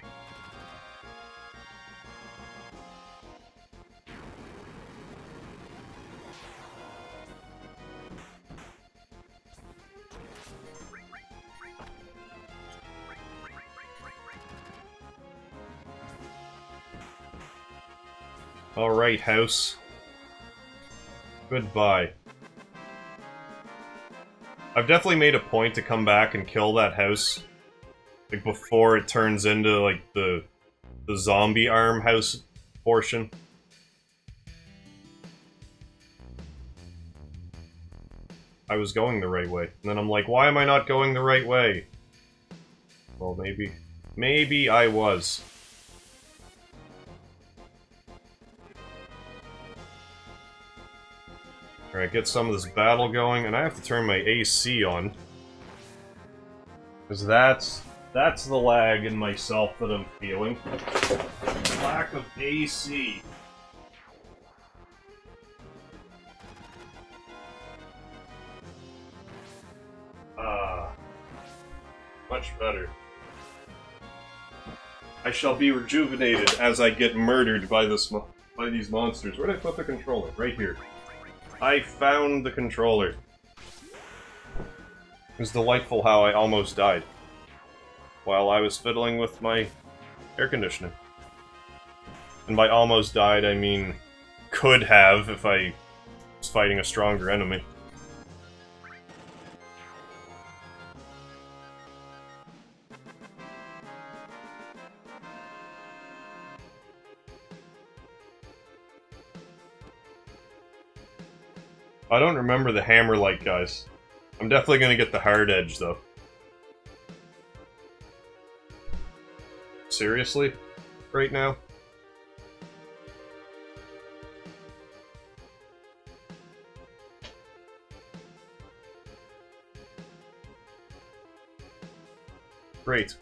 Alright, house. Goodbye. I've definitely made a point to come back and kill that house. Like, before it turns into, like, the zombie arm house portion. I was going the right way. And then I'm like, why am I not going the right way? Well, maybe... maybe I was. Alright, get some of this battle going, and I have to turn my AC on. Because that's the lag in myself that I'm feeling. Lack of AC. Much better. I shall be rejuvenated as I get murdered by these monsters. Where did I put the controller? Right here. I found the controller. It was delightful how I almost died. While I was fiddling with my air conditioner. And by almost died, I mean could have if I was fighting a stronger enemy. I don't remember the hammer-like guys. I'm definitely gonna get the hard edge, though. Seriously? Right now? Great.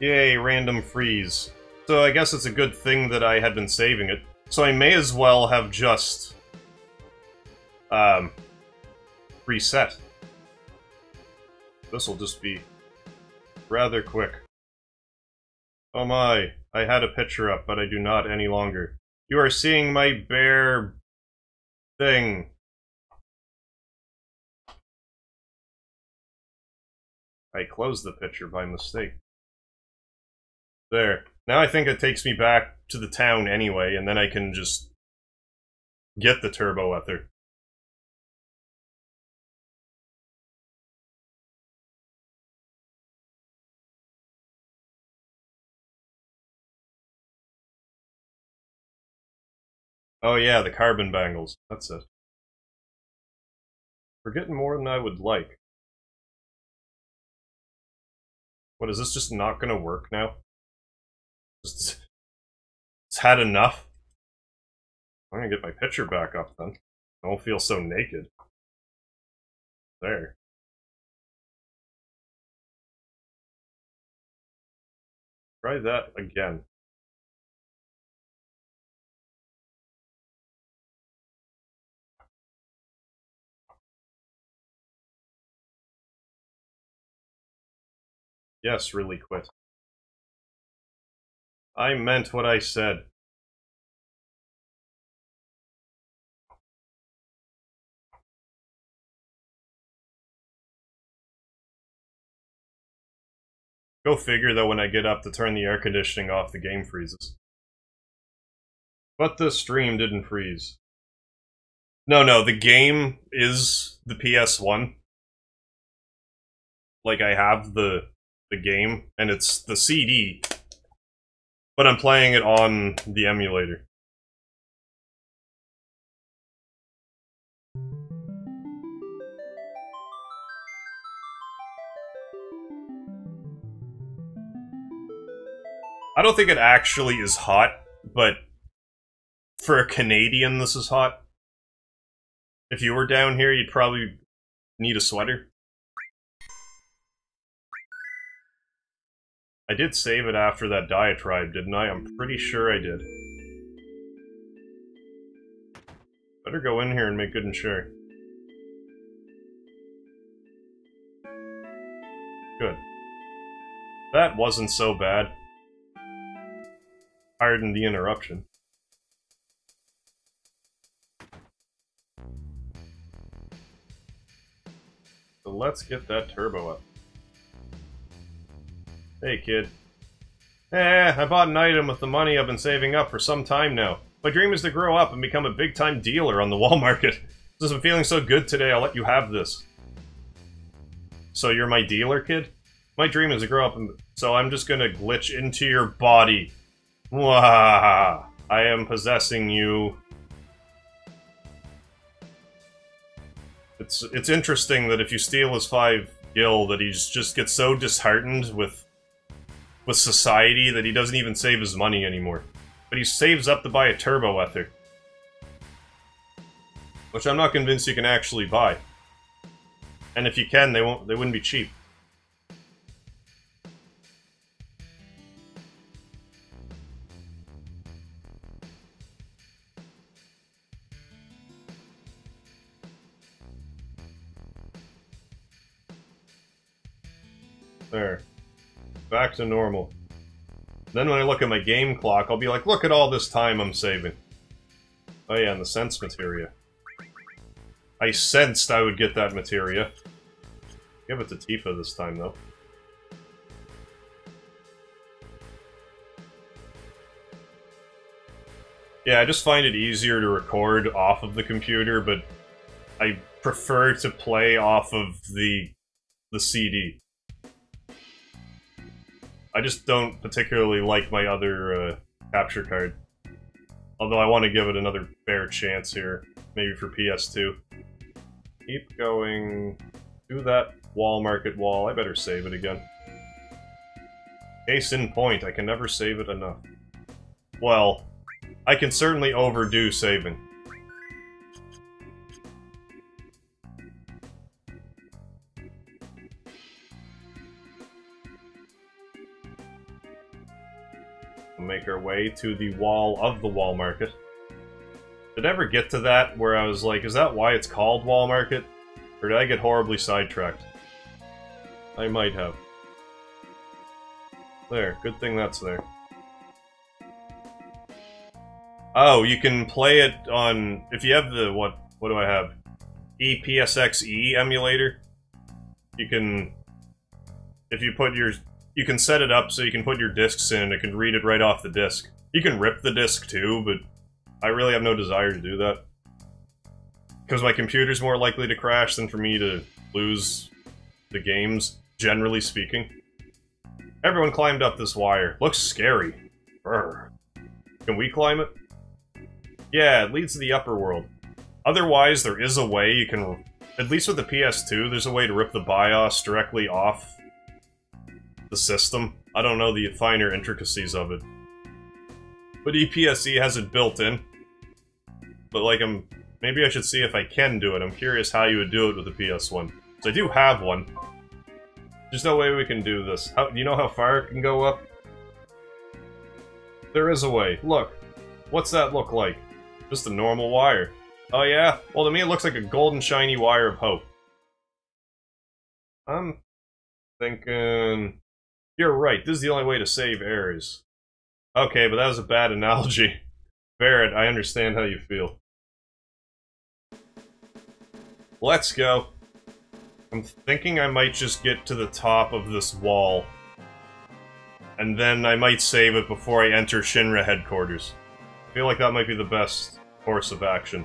Yay, random freeze. So I guess it's a good thing that I had been saving it. So I may as well have just... reset. This'll just be rather quick. Oh my, I had a picture up, but I do not any longer. You are seeing my bear... thing. I closed the picture by mistake. There. Now I think it takes me back to the town anyway, and then I can just get the turbo ether. Oh yeah, the carbon bangles. That's it. We're getting more than I would like. What, is this just not gonna work now? It's had enough? I'm gonna get my picture back up then. I won't feel so naked. There. Try that again. Yes, really quit. I meant what I said. Go figure, though, when I get up to turn the air conditioning off, the game freezes. But the stream didn't freeze. No, the game is the PS1. Like, I have the game, and it's the CD. But I'm playing it on the emulator. I don't think it actually is hot, but for a Canadian, this is hot. If you were down here, you'd probably need a sweater. I did save it after that diatribe, didn't I? I'm pretty sure I did. Better go in here and make good and sure. Good. That wasn't so bad. Pardon the interruption. So let's get that turbo up. Hey, kid. I bought an item with the money I've been saving up for some time now. My dream is to grow up and become a big-time dealer on the wall market. Since I'm feeling so good today, I'll let you have this. So you're my dealer, kid? My dream is to grow up and... So I'm just gonna glitch into your body. Wah! I am possessing you. It's interesting that if you steal his 5 gil, that he just gets so disheartened with society that he doesn't even save his money anymore. But he saves up to buy a turbo ether. Which I'm not convinced you can actually buy. And if you can, they wouldn't be cheap. There. Back to normal. Then when I look at my game clock, I'll be like, look at all this time I'm saving. Oh yeah, and the sense materia. I sensed I would get that materia. Give it to Tifa this time, though. Yeah, I just find it easier to record off of the computer, but I prefer to play off of the CD. I just don't particularly like my other capture card. Although I want to give it another fair chance here. Maybe for PS2. Keep going. Do that wall market wall. I better save it again. Case in point, I can never save it enough. Well, I can certainly overdo saving. We'll make our way to the wall of the wall market. Did I ever get to that where I was like, is that why it's called wall market? Or did I get horribly sidetracked? I might have. There, good thing that's there. Oh, you can play it on... If you have the... What do I have? EPSXE emulator. You can... If you put your... You can set it up so you can put your discs in and it can read it right off the disc. You can rip the disc too, but I really have no desire to do that. Because my computer's more likely to crash than for me to lose the games, generally speaking. Everyone climbed up this wire. Looks scary. Brr. Can we climb it? Yeah, it leads to the upper world. Otherwise, there is a way you can... At least with the PS2, there's a way to rip the BIOS directly off the system. I don't know the finer intricacies of it. But EPSE has it built in. But like, maybe I should see if I can do it. I'm curious how you would do it with the PS1. So I do have one. There's no way we can do this. Do you know how far it can go up? There is a way. Look. What's that look like? Just a normal wire. Oh yeah? Well, to me it looks like a golden shiny wire of hope. I'm thinking... You're right, this is the only way to save errors. Okay, but that was a bad analogy. Barrett, I understand how you feel. Let's go. I'm thinking I might just get to the top of this wall. And then I might save it before I enter Shinra headquarters. I feel like that might be the best course of action.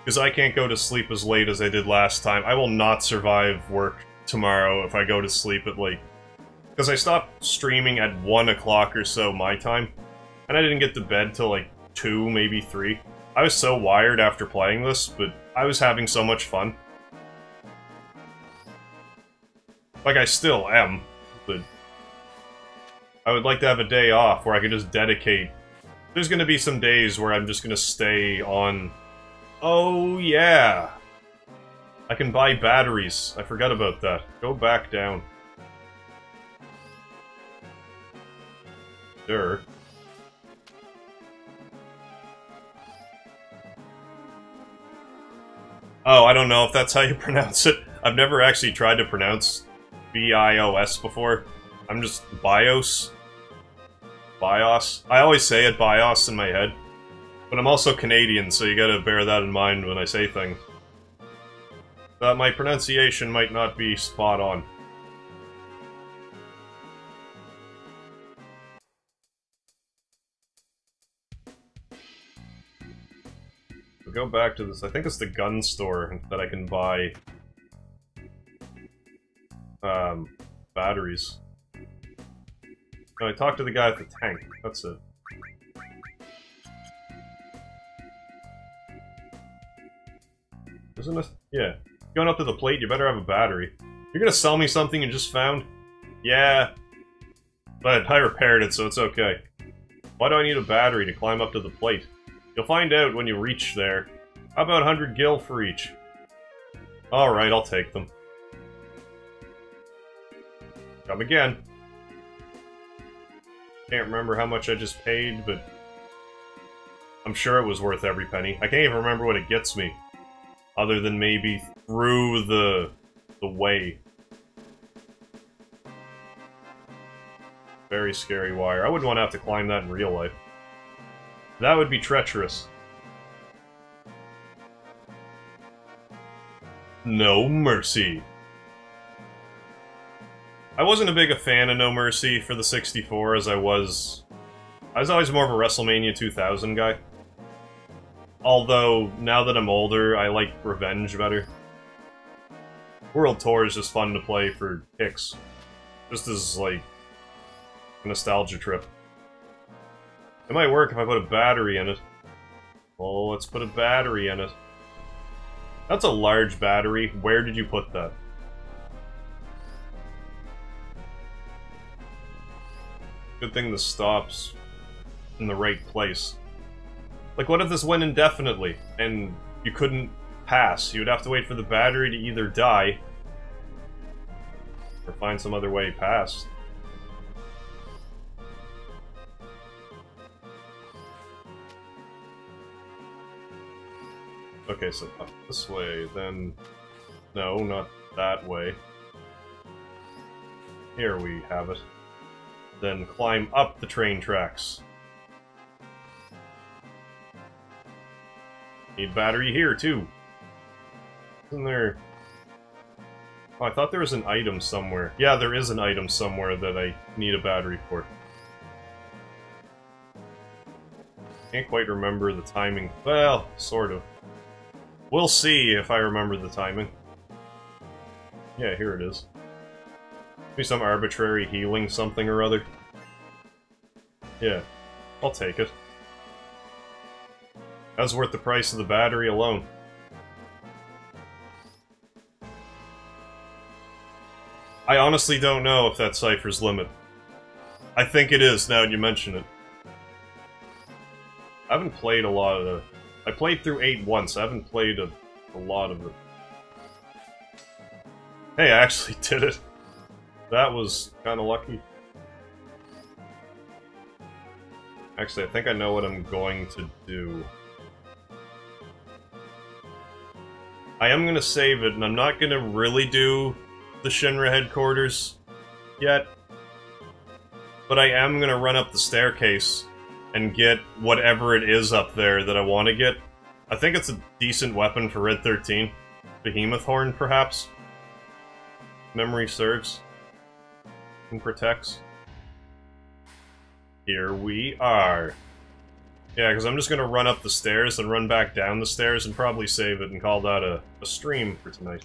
Because I can't go to sleep as late as I did last time. I will not survive work tomorrow if I go to sleep at like... Because I stopped streaming at 1 o'clock or so my time. And I didn't get to bed till like 2, maybe 3. I was so wired after playing this, but I was having so much fun. Like, I still am, but... I would like to have a day off where I could just dedicate... There's gonna be some days where I'm just gonna stay on... Oh, yeah! I can buy batteries. I forgot about that. Go back down. Sure. Oh, I don't know if that's how you pronounce it. I've never actually tried to pronounce BIOS before. I'm just BIOS. BIOS. I always say it BIOS in my head. But I'm also Canadian, so you gotta bear that in mind when I say things. That my pronunciation might not be spot on. Go back to this. I think it's the gun store that I can buy batteries. No, I talked to the guy at the tank. That's it. Isn't it? Yeah. Going up to the plate, you better have a battery. You're gonna sell me something you just found? Yeah. But I repaired it, so it's okay. Why do I need a battery to climb up to the plate? You'll find out when you reach there. How about 100 gil for each? Alright, I'll take them. Come again. Can't remember how much I just paid, but... I'm sure it was worth every penny. I can't even remember what it gets me. Other than maybe through the way. Very scary wire. I wouldn't want to have to climb that in real life. That would be treacherous. No Mercy. I wasn't a big a fan of No Mercy for the 64 as I was always more of a WrestleMania 2000 guy. Although, now that I'm older, I like Revenge better. World Tour is just fun to play for kicks. Just as, like, a nostalgia trip. It might work if I put a battery in it. Oh, let's put a battery in it. That's a large battery. Where did you put that? Good thing this stops in the right place. Like, what if this went indefinitely, and you couldn't pass? You would have to wait for the battery to either die, or find some other way past. Okay, so up this way, then... No, not that way. Here we have it. Then climb up the train tracks. Need battery here, too. Isn't there... Oh, I thought there was an item somewhere. Yeah, there is an item somewhere that I need a battery for. Can't quite remember the timing. Well, sort of. We'll see if I remember the timing. Yeah, here it is. Maybe some arbitrary healing something or other. Yeah, I'll take it. That's worth the price of the battery alone. I honestly don't know if that's Cypher's limit. I think it is, now you mention it. I haven't played a lot of the... I played through 8 once, I haven't played a lot of it. Hey, I actually did it. That was kinda lucky. Actually, I think I know what I'm going to do. I am gonna save it, and I'm not gonna really do the Shinra headquarters yet. But I am gonna run up the staircase and get whatever it is up there that I want to get. I think it's a decent weapon for Red 13. Behemoth Horn, perhaps? Memory serves. And protects. Here we are. Yeah, because I'm just gonna run up the stairs and run back down the stairs and probably save it and call that a stream for tonight.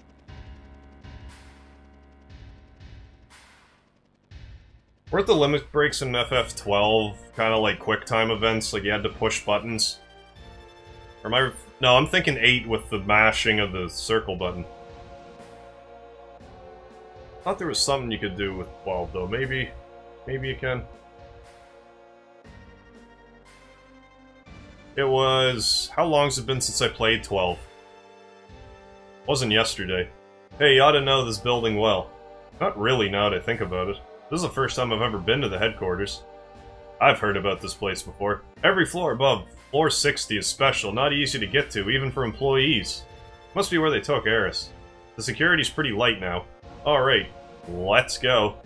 Weren't the limit breaks in FF12 kind of like QuickTime events, like you had to push buttons? Or am I... No, I'm thinking 8 with the mashing of the circle button. I thought there was something you could do with 12, though. Maybe you can. It was... How long's it been since I played 12? Wasn't yesterday. Hey, you ought to know this building well. Not really, now that I think about it. This is the first time I've ever been to the headquarters. I've heard about this place before. Every floor above floor 60 is special, not easy to get to, even for employees. Must be where they took Eris. The security's pretty light now. Alright, let's go.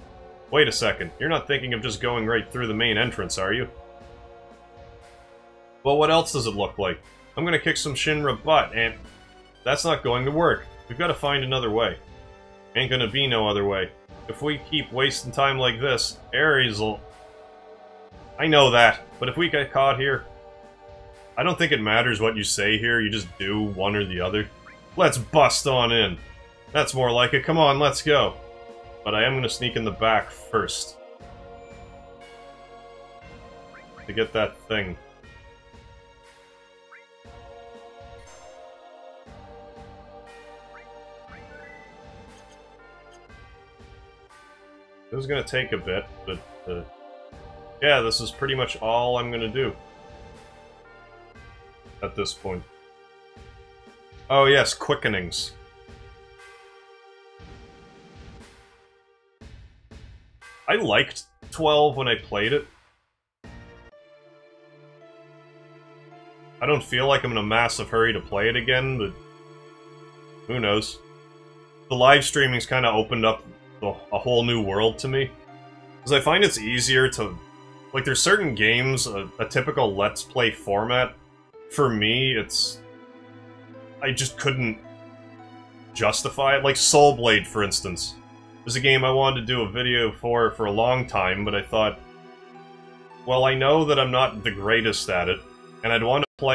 Wait a second, you're not thinking of just going right through the main entrance, are you? Well, what else does it look like? I'm gonna kick some Shinra butt, and... That's not going to work. We've got to find another way. Ain't gonna be no other way. If we keep wasting time like this, Ares will... I know that, but if we get caught here... I don't think it matters what you say here, you just do one or the other. Let's bust on in. That's more like it, come on, let's go. But I am gonna sneak in the back first. To get that thing. It was gonna take a bit, but, yeah, this is pretty much all I'm gonna do. At this point. Oh yes, quickenings. I liked 12 when I played it. I don't feel like I'm in a massive hurry to play it again, but... Who knows? The live streaming's kinda opened up a whole new world to me. Because I find it's easier to... Like, there's certain games, a typical Let's Play format, for me, it's... I just couldn't justify it. Like Soul Blade, for instance. There's a game I wanted to do a video for a long time, but I thought... Well, I know that I'm not the greatest at it, and I'd want to play...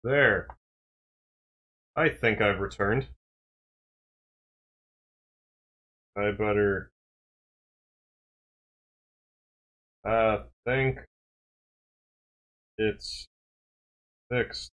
There. I think I've returned. I better... think... It's... fixed.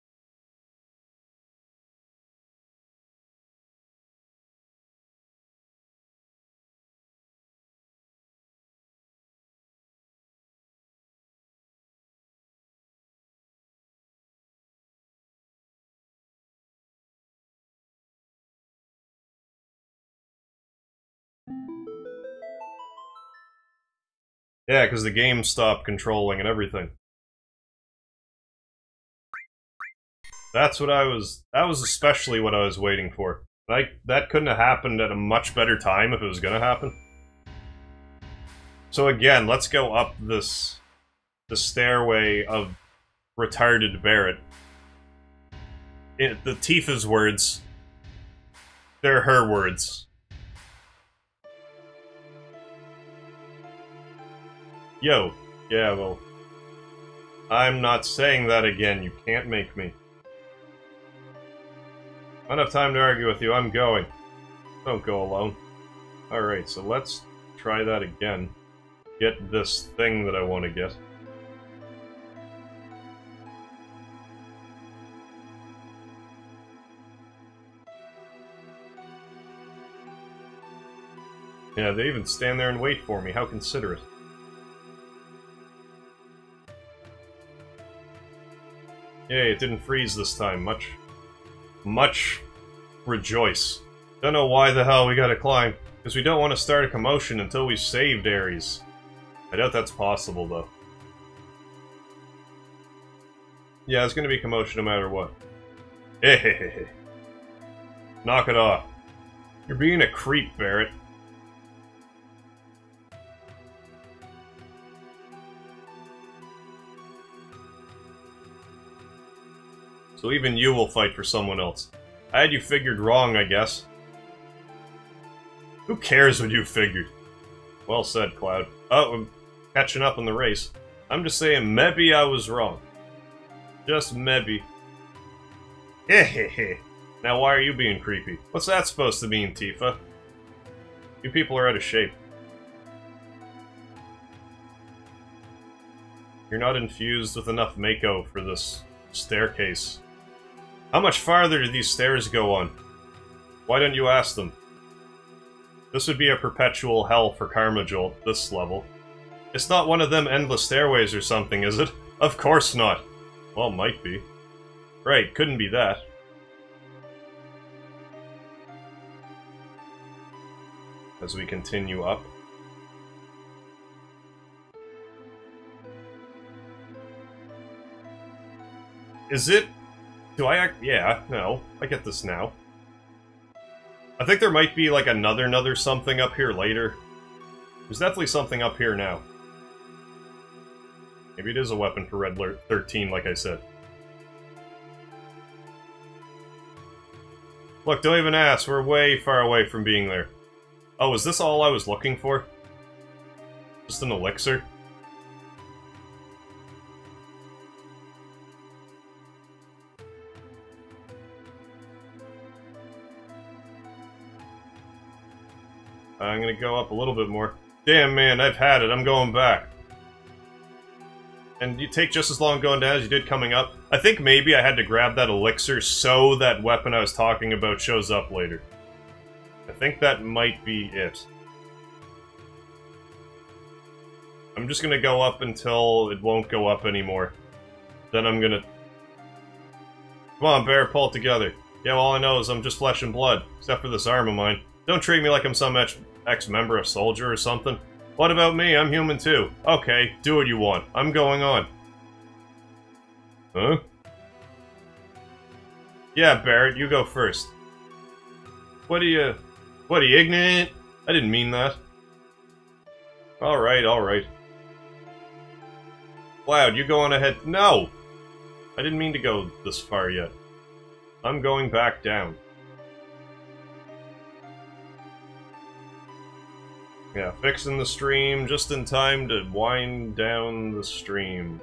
Yeah, because the game stopped controlling and everything. That's what that was especially what I was waiting for. That couldn't have happened at a much better time if it was gonna happen. So again, let's go up the stairway of retarded Barrett. The Tifa's words, they're her words. Yo, yeah, well, I'm not saying that again, you can't make me. I don't have time to argue with you, I'm going. Don't go alone. Alright, so let's try that again. Get this thing that I want to get. Yeah, they even stand there and wait for me, how considerate. Yay, it didn't freeze this time, much rejoice. Don't know why the hell we gotta climb, because we don't want to start a commotion until we've saved Ares. I doubt that's possible, though. Yeah, it's gonna be commotion no matter what. Hehehe. Knock it off. You're being a creep, Barrett. So even you will fight for someone else. I had you figured wrong, I guess. Who cares what you figured? Well said, Cloud. Oh, I'm catching up in the race. I'm just saying, maybe I was wrong. Just maybe. Hehehe. Now why are you being creepy? What's that supposed to mean, Tifa? You people are out of shape. You're not infused with enough Mako for this staircase. How much farther do these stairs go on? Why don't you ask them? This would be a perpetual hell for Karma Jolt, this level. It's not one of them endless stairways or something, is it? Of course not. Well, might be. Right, couldn't be that. As we continue up. Is it? Do I act? Yeah, no. I get this now. I think there might be like another something up here later. There's definitely something up here now. Maybe it is a weapon for Red 13, like I said. Look, don't even ask. We're way far away from being there. Oh, is this all I was looking for? Just an elixir? I'm gonna go up a little bit more. Damn, man, I've had it. I'm going back. And you take just as long going down as you did coming up. I think maybe I had to grab that elixir so that weapon I was talking about shows up later. I think that might be it. I'm just gonna go up until it won't go up anymore. Then I'm gonna... Come on, Bear, pull it together. Yeah, well, all I know is I'm just flesh and blood, except for this arm of mine. Don't treat me like I'm some ex-member of Soldier or something. What about me? I'm human too. Okay, do what you want. I'm going on. Huh? Yeah, Barrett, you go first. What are you, ignorant? I didn't mean that. Alright, alright. Cloud, you go on ahead. No! I didn't mean to go this far yet. I'm going back down. Yeah, fixing the stream just in time to wind down the stream.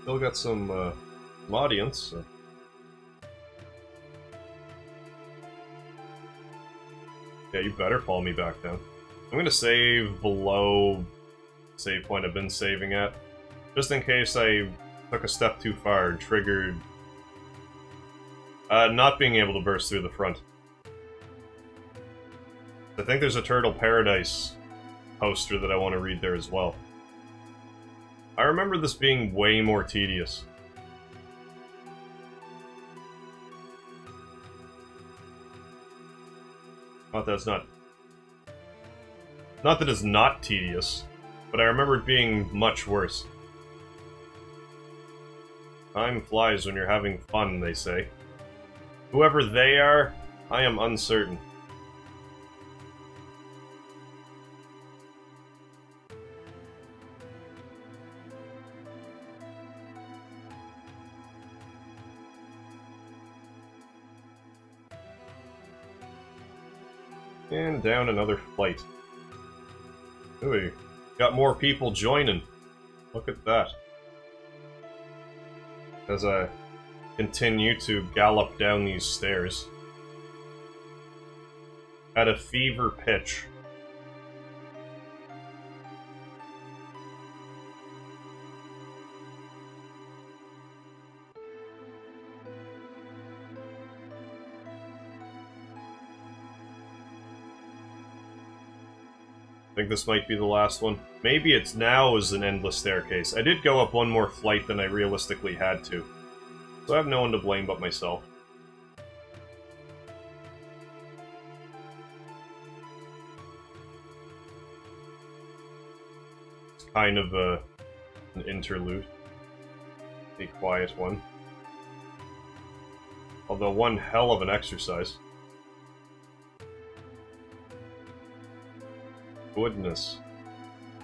Still got some audience. So. Yeah, you better follow me back down. I'm gonna save below save point I've been saving at, just in case I took a step too far and triggered not being able to burst through the front. I think there's a Turtle Paradise poster that I want to read there as well. I remember this being way more tedious. Not that it's not... Not that it's not tedious, but I remember it being much worse. Time flies when you're having fun, they say. Whoever they are, I am uncertain. And down another flight. Ooh, we got more people joining. Look at that. As I continue to gallop down these stairs. At a fever pitch. I think this might be the last one. Maybe it's now is an endless staircase. I did go up one more flight than I realistically had to. So I have no one to blame but myself. It's kind of an interlude. A quiet one. Although one hell of an exercise. Goodness.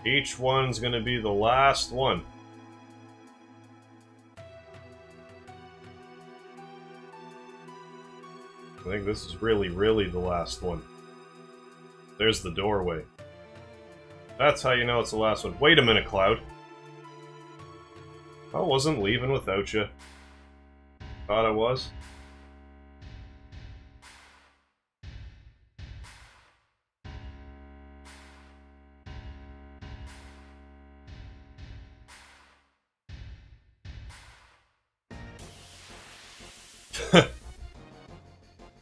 Each one's gonna be the last one. I think this is really the last one. There's the doorway. That's how you know it's the last one. Wait a minute, Cloud. I wasn't leaving without you. Thought I was.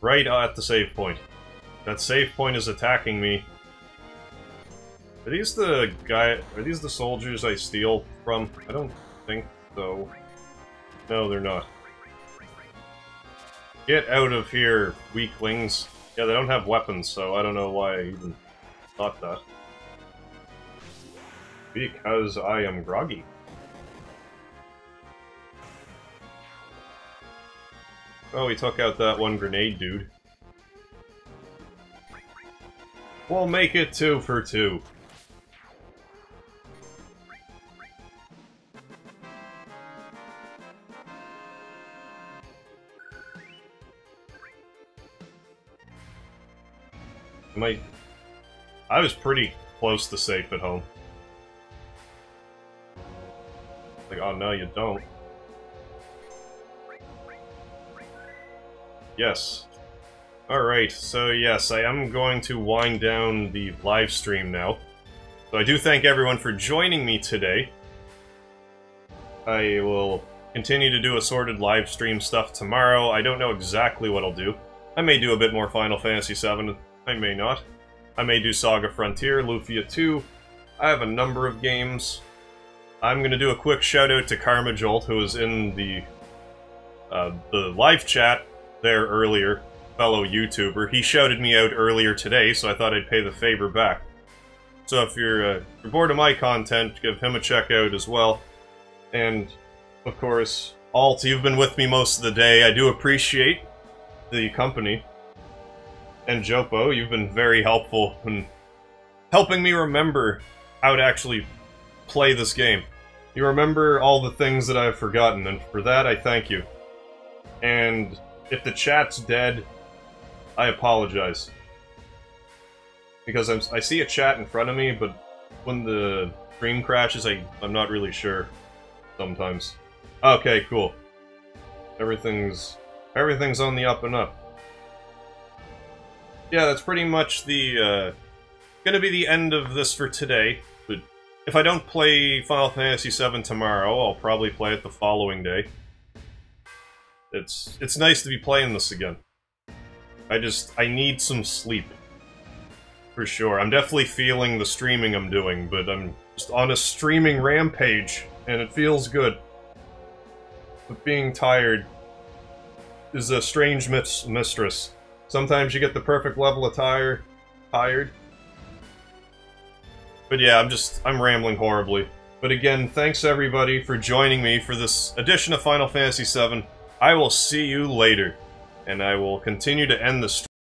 Right at the save point. That save point is attacking me. Are these the soldiers I steal from? I don't think so. No, they're not. Get out of here, weaklings. Yeah, they don't have weapons, so I don't know why I even thought that. Because I am groggy. Oh, he took out that one grenade dude. We'll make it 2 for 2. I was pretty close to safe at home. Like, oh no, you don't. Yes. Alright, so yes, I am going to wind down the live stream now. So I do thank everyone for joining me today. I will continue to do assorted live stream stuff tomorrow. I don't know exactly what I'll do. I may do a bit more Final Fantasy VII, I may not. I may do Saga Frontier, Lufia 2. I have a number of games. I'm gonna do a quick shout out to Karma Jolt, who was in the live chat there earlier, fellow YouTuber. He shouted me out earlier today, so I thought I'd pay the favor back. So if you're bored of my content, give him a check out as well. And, of course, Alt, you've been with me most of the day. I do appreciate the company. And Jopo, you've been very helpful in helping me remember how to actually play this game. You remember all the things that I've forgotten, and for that I thank you. And if the chat's dead, I apologize. Because I see a chat in front of me, but when the stream crashes, I'm not really sure sometimes. Okay, cool. Everything's on the up and up. Yeah, that's pretty much the, gonna be the end of this for today. But if I don't play Final Fantasy VII tomorrow, I'll probably play it the following day. It's nice to be playing this again. I need some sleep. For sure. I'm definitely feeling the streaming I'm doing, but I'm just on a streaming rampage, and it feels good. But being tired is a strange mistress. Sometimes you get the perfect level of tired. But yeah, I'm rambling horribly. But again, thanks everybody for joining me for this edition of Final Fantasy VII. I will see you later, and I will continue to end the stream.